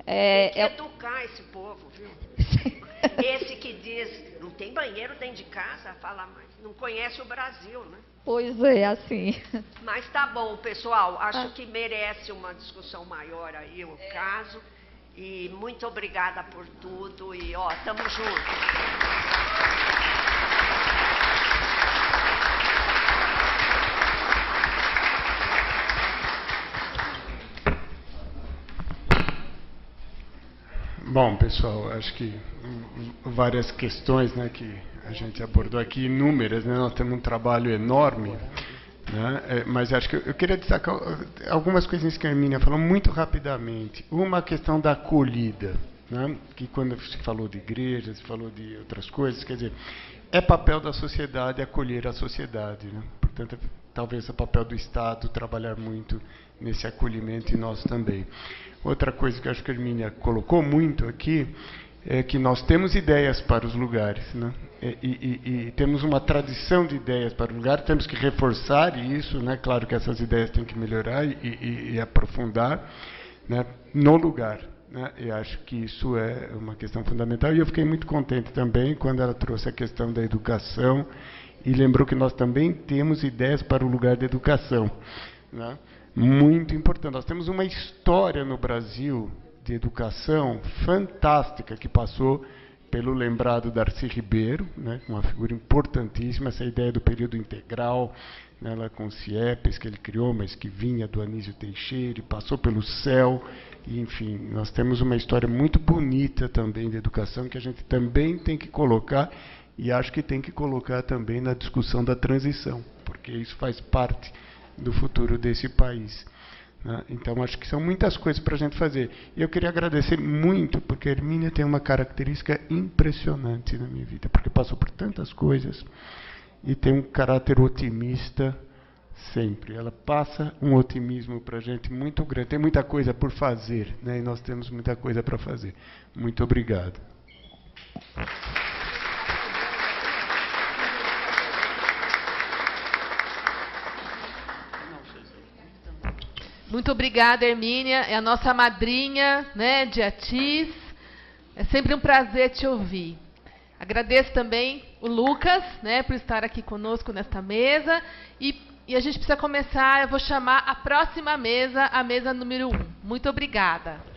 tem que educar esse povo, viu? Esse que diz, não tem banheiro dentro de casa, fala mais. Não conhece o Brasil, né? Pois é, assim. Mas tá bom, pessoal. Acho que merece uma discussão maior aí o caso. E muito obrigada por tudo. E, ó, tamo junto. Bom, pessoal, acho que várias questões, né, que a gente abordou aqui, inúmeras, né, nós temos um trabalho enorme, né, mas acho que eu queria destacar algumas coisinhas que a Hermínia falou muito rapidamente. Uma questão da acolhida, né, que quando se falou de igrejas, se falou de outras coisas, quer dizer, é papel da sociedade acolher a sociedade, né, portanto, talvez é papel do Estado trabalhar muito nesse acolhimento e nós também. Outra coisa que eu acho que a Hermínia colocou muito aqui é que nós temos ideias para os lugares, né? E temos uma tradição de ideias para o lugar, temos que reforçar isso, né? Claro que essas ideias têm que melhorar e aprofundar, né? No lugar, né? E acho que isso é uma questão fundamental. E eu fiquei muito contente também quando ela trouxe a questão da educação e lembrou que nós também temos ideias para o lugar da educação, né? muito importante. Nós temos uma história no Brasil de educação fantástica que passou pelo lembrado Darcy Ribeiro, né, uma figura importantíssima, essa ideia do período integral, né, lá com o CIEPES, que ele criou, mas que vinha do Anísio Teixeira, e passou pelo CEL, e, enfim, nós temos uma história muito bonita também de educação, que a gente também tem que colocar, e acho que tem que colocar também na discussão da transição, porque isso faz parte do futuro desse país. Então, acho que são muitas coisas para a gente fazer. E eu queria agradecer muito, porque a Hermínia tem uma característica impressionante na minha vida, porque passou por tantas coisas e tem um caráter otimista sempre. Ela passa um otimismo para a gente muito grande. Tem muita coisa por fazer, né? E nós temos muita coisa para fazer. Muito obrigado. Muito obrigada, Hermínia. É a nossa madrinha, né, de Atis. É sempre um prazer te ouvir. Agradeço também o Lucas, né, por estar aqui conosco nesta mesa. E a gente precisa começar, eu vou chamar a próxima mesa, a mesa número 1. Muito obrigada.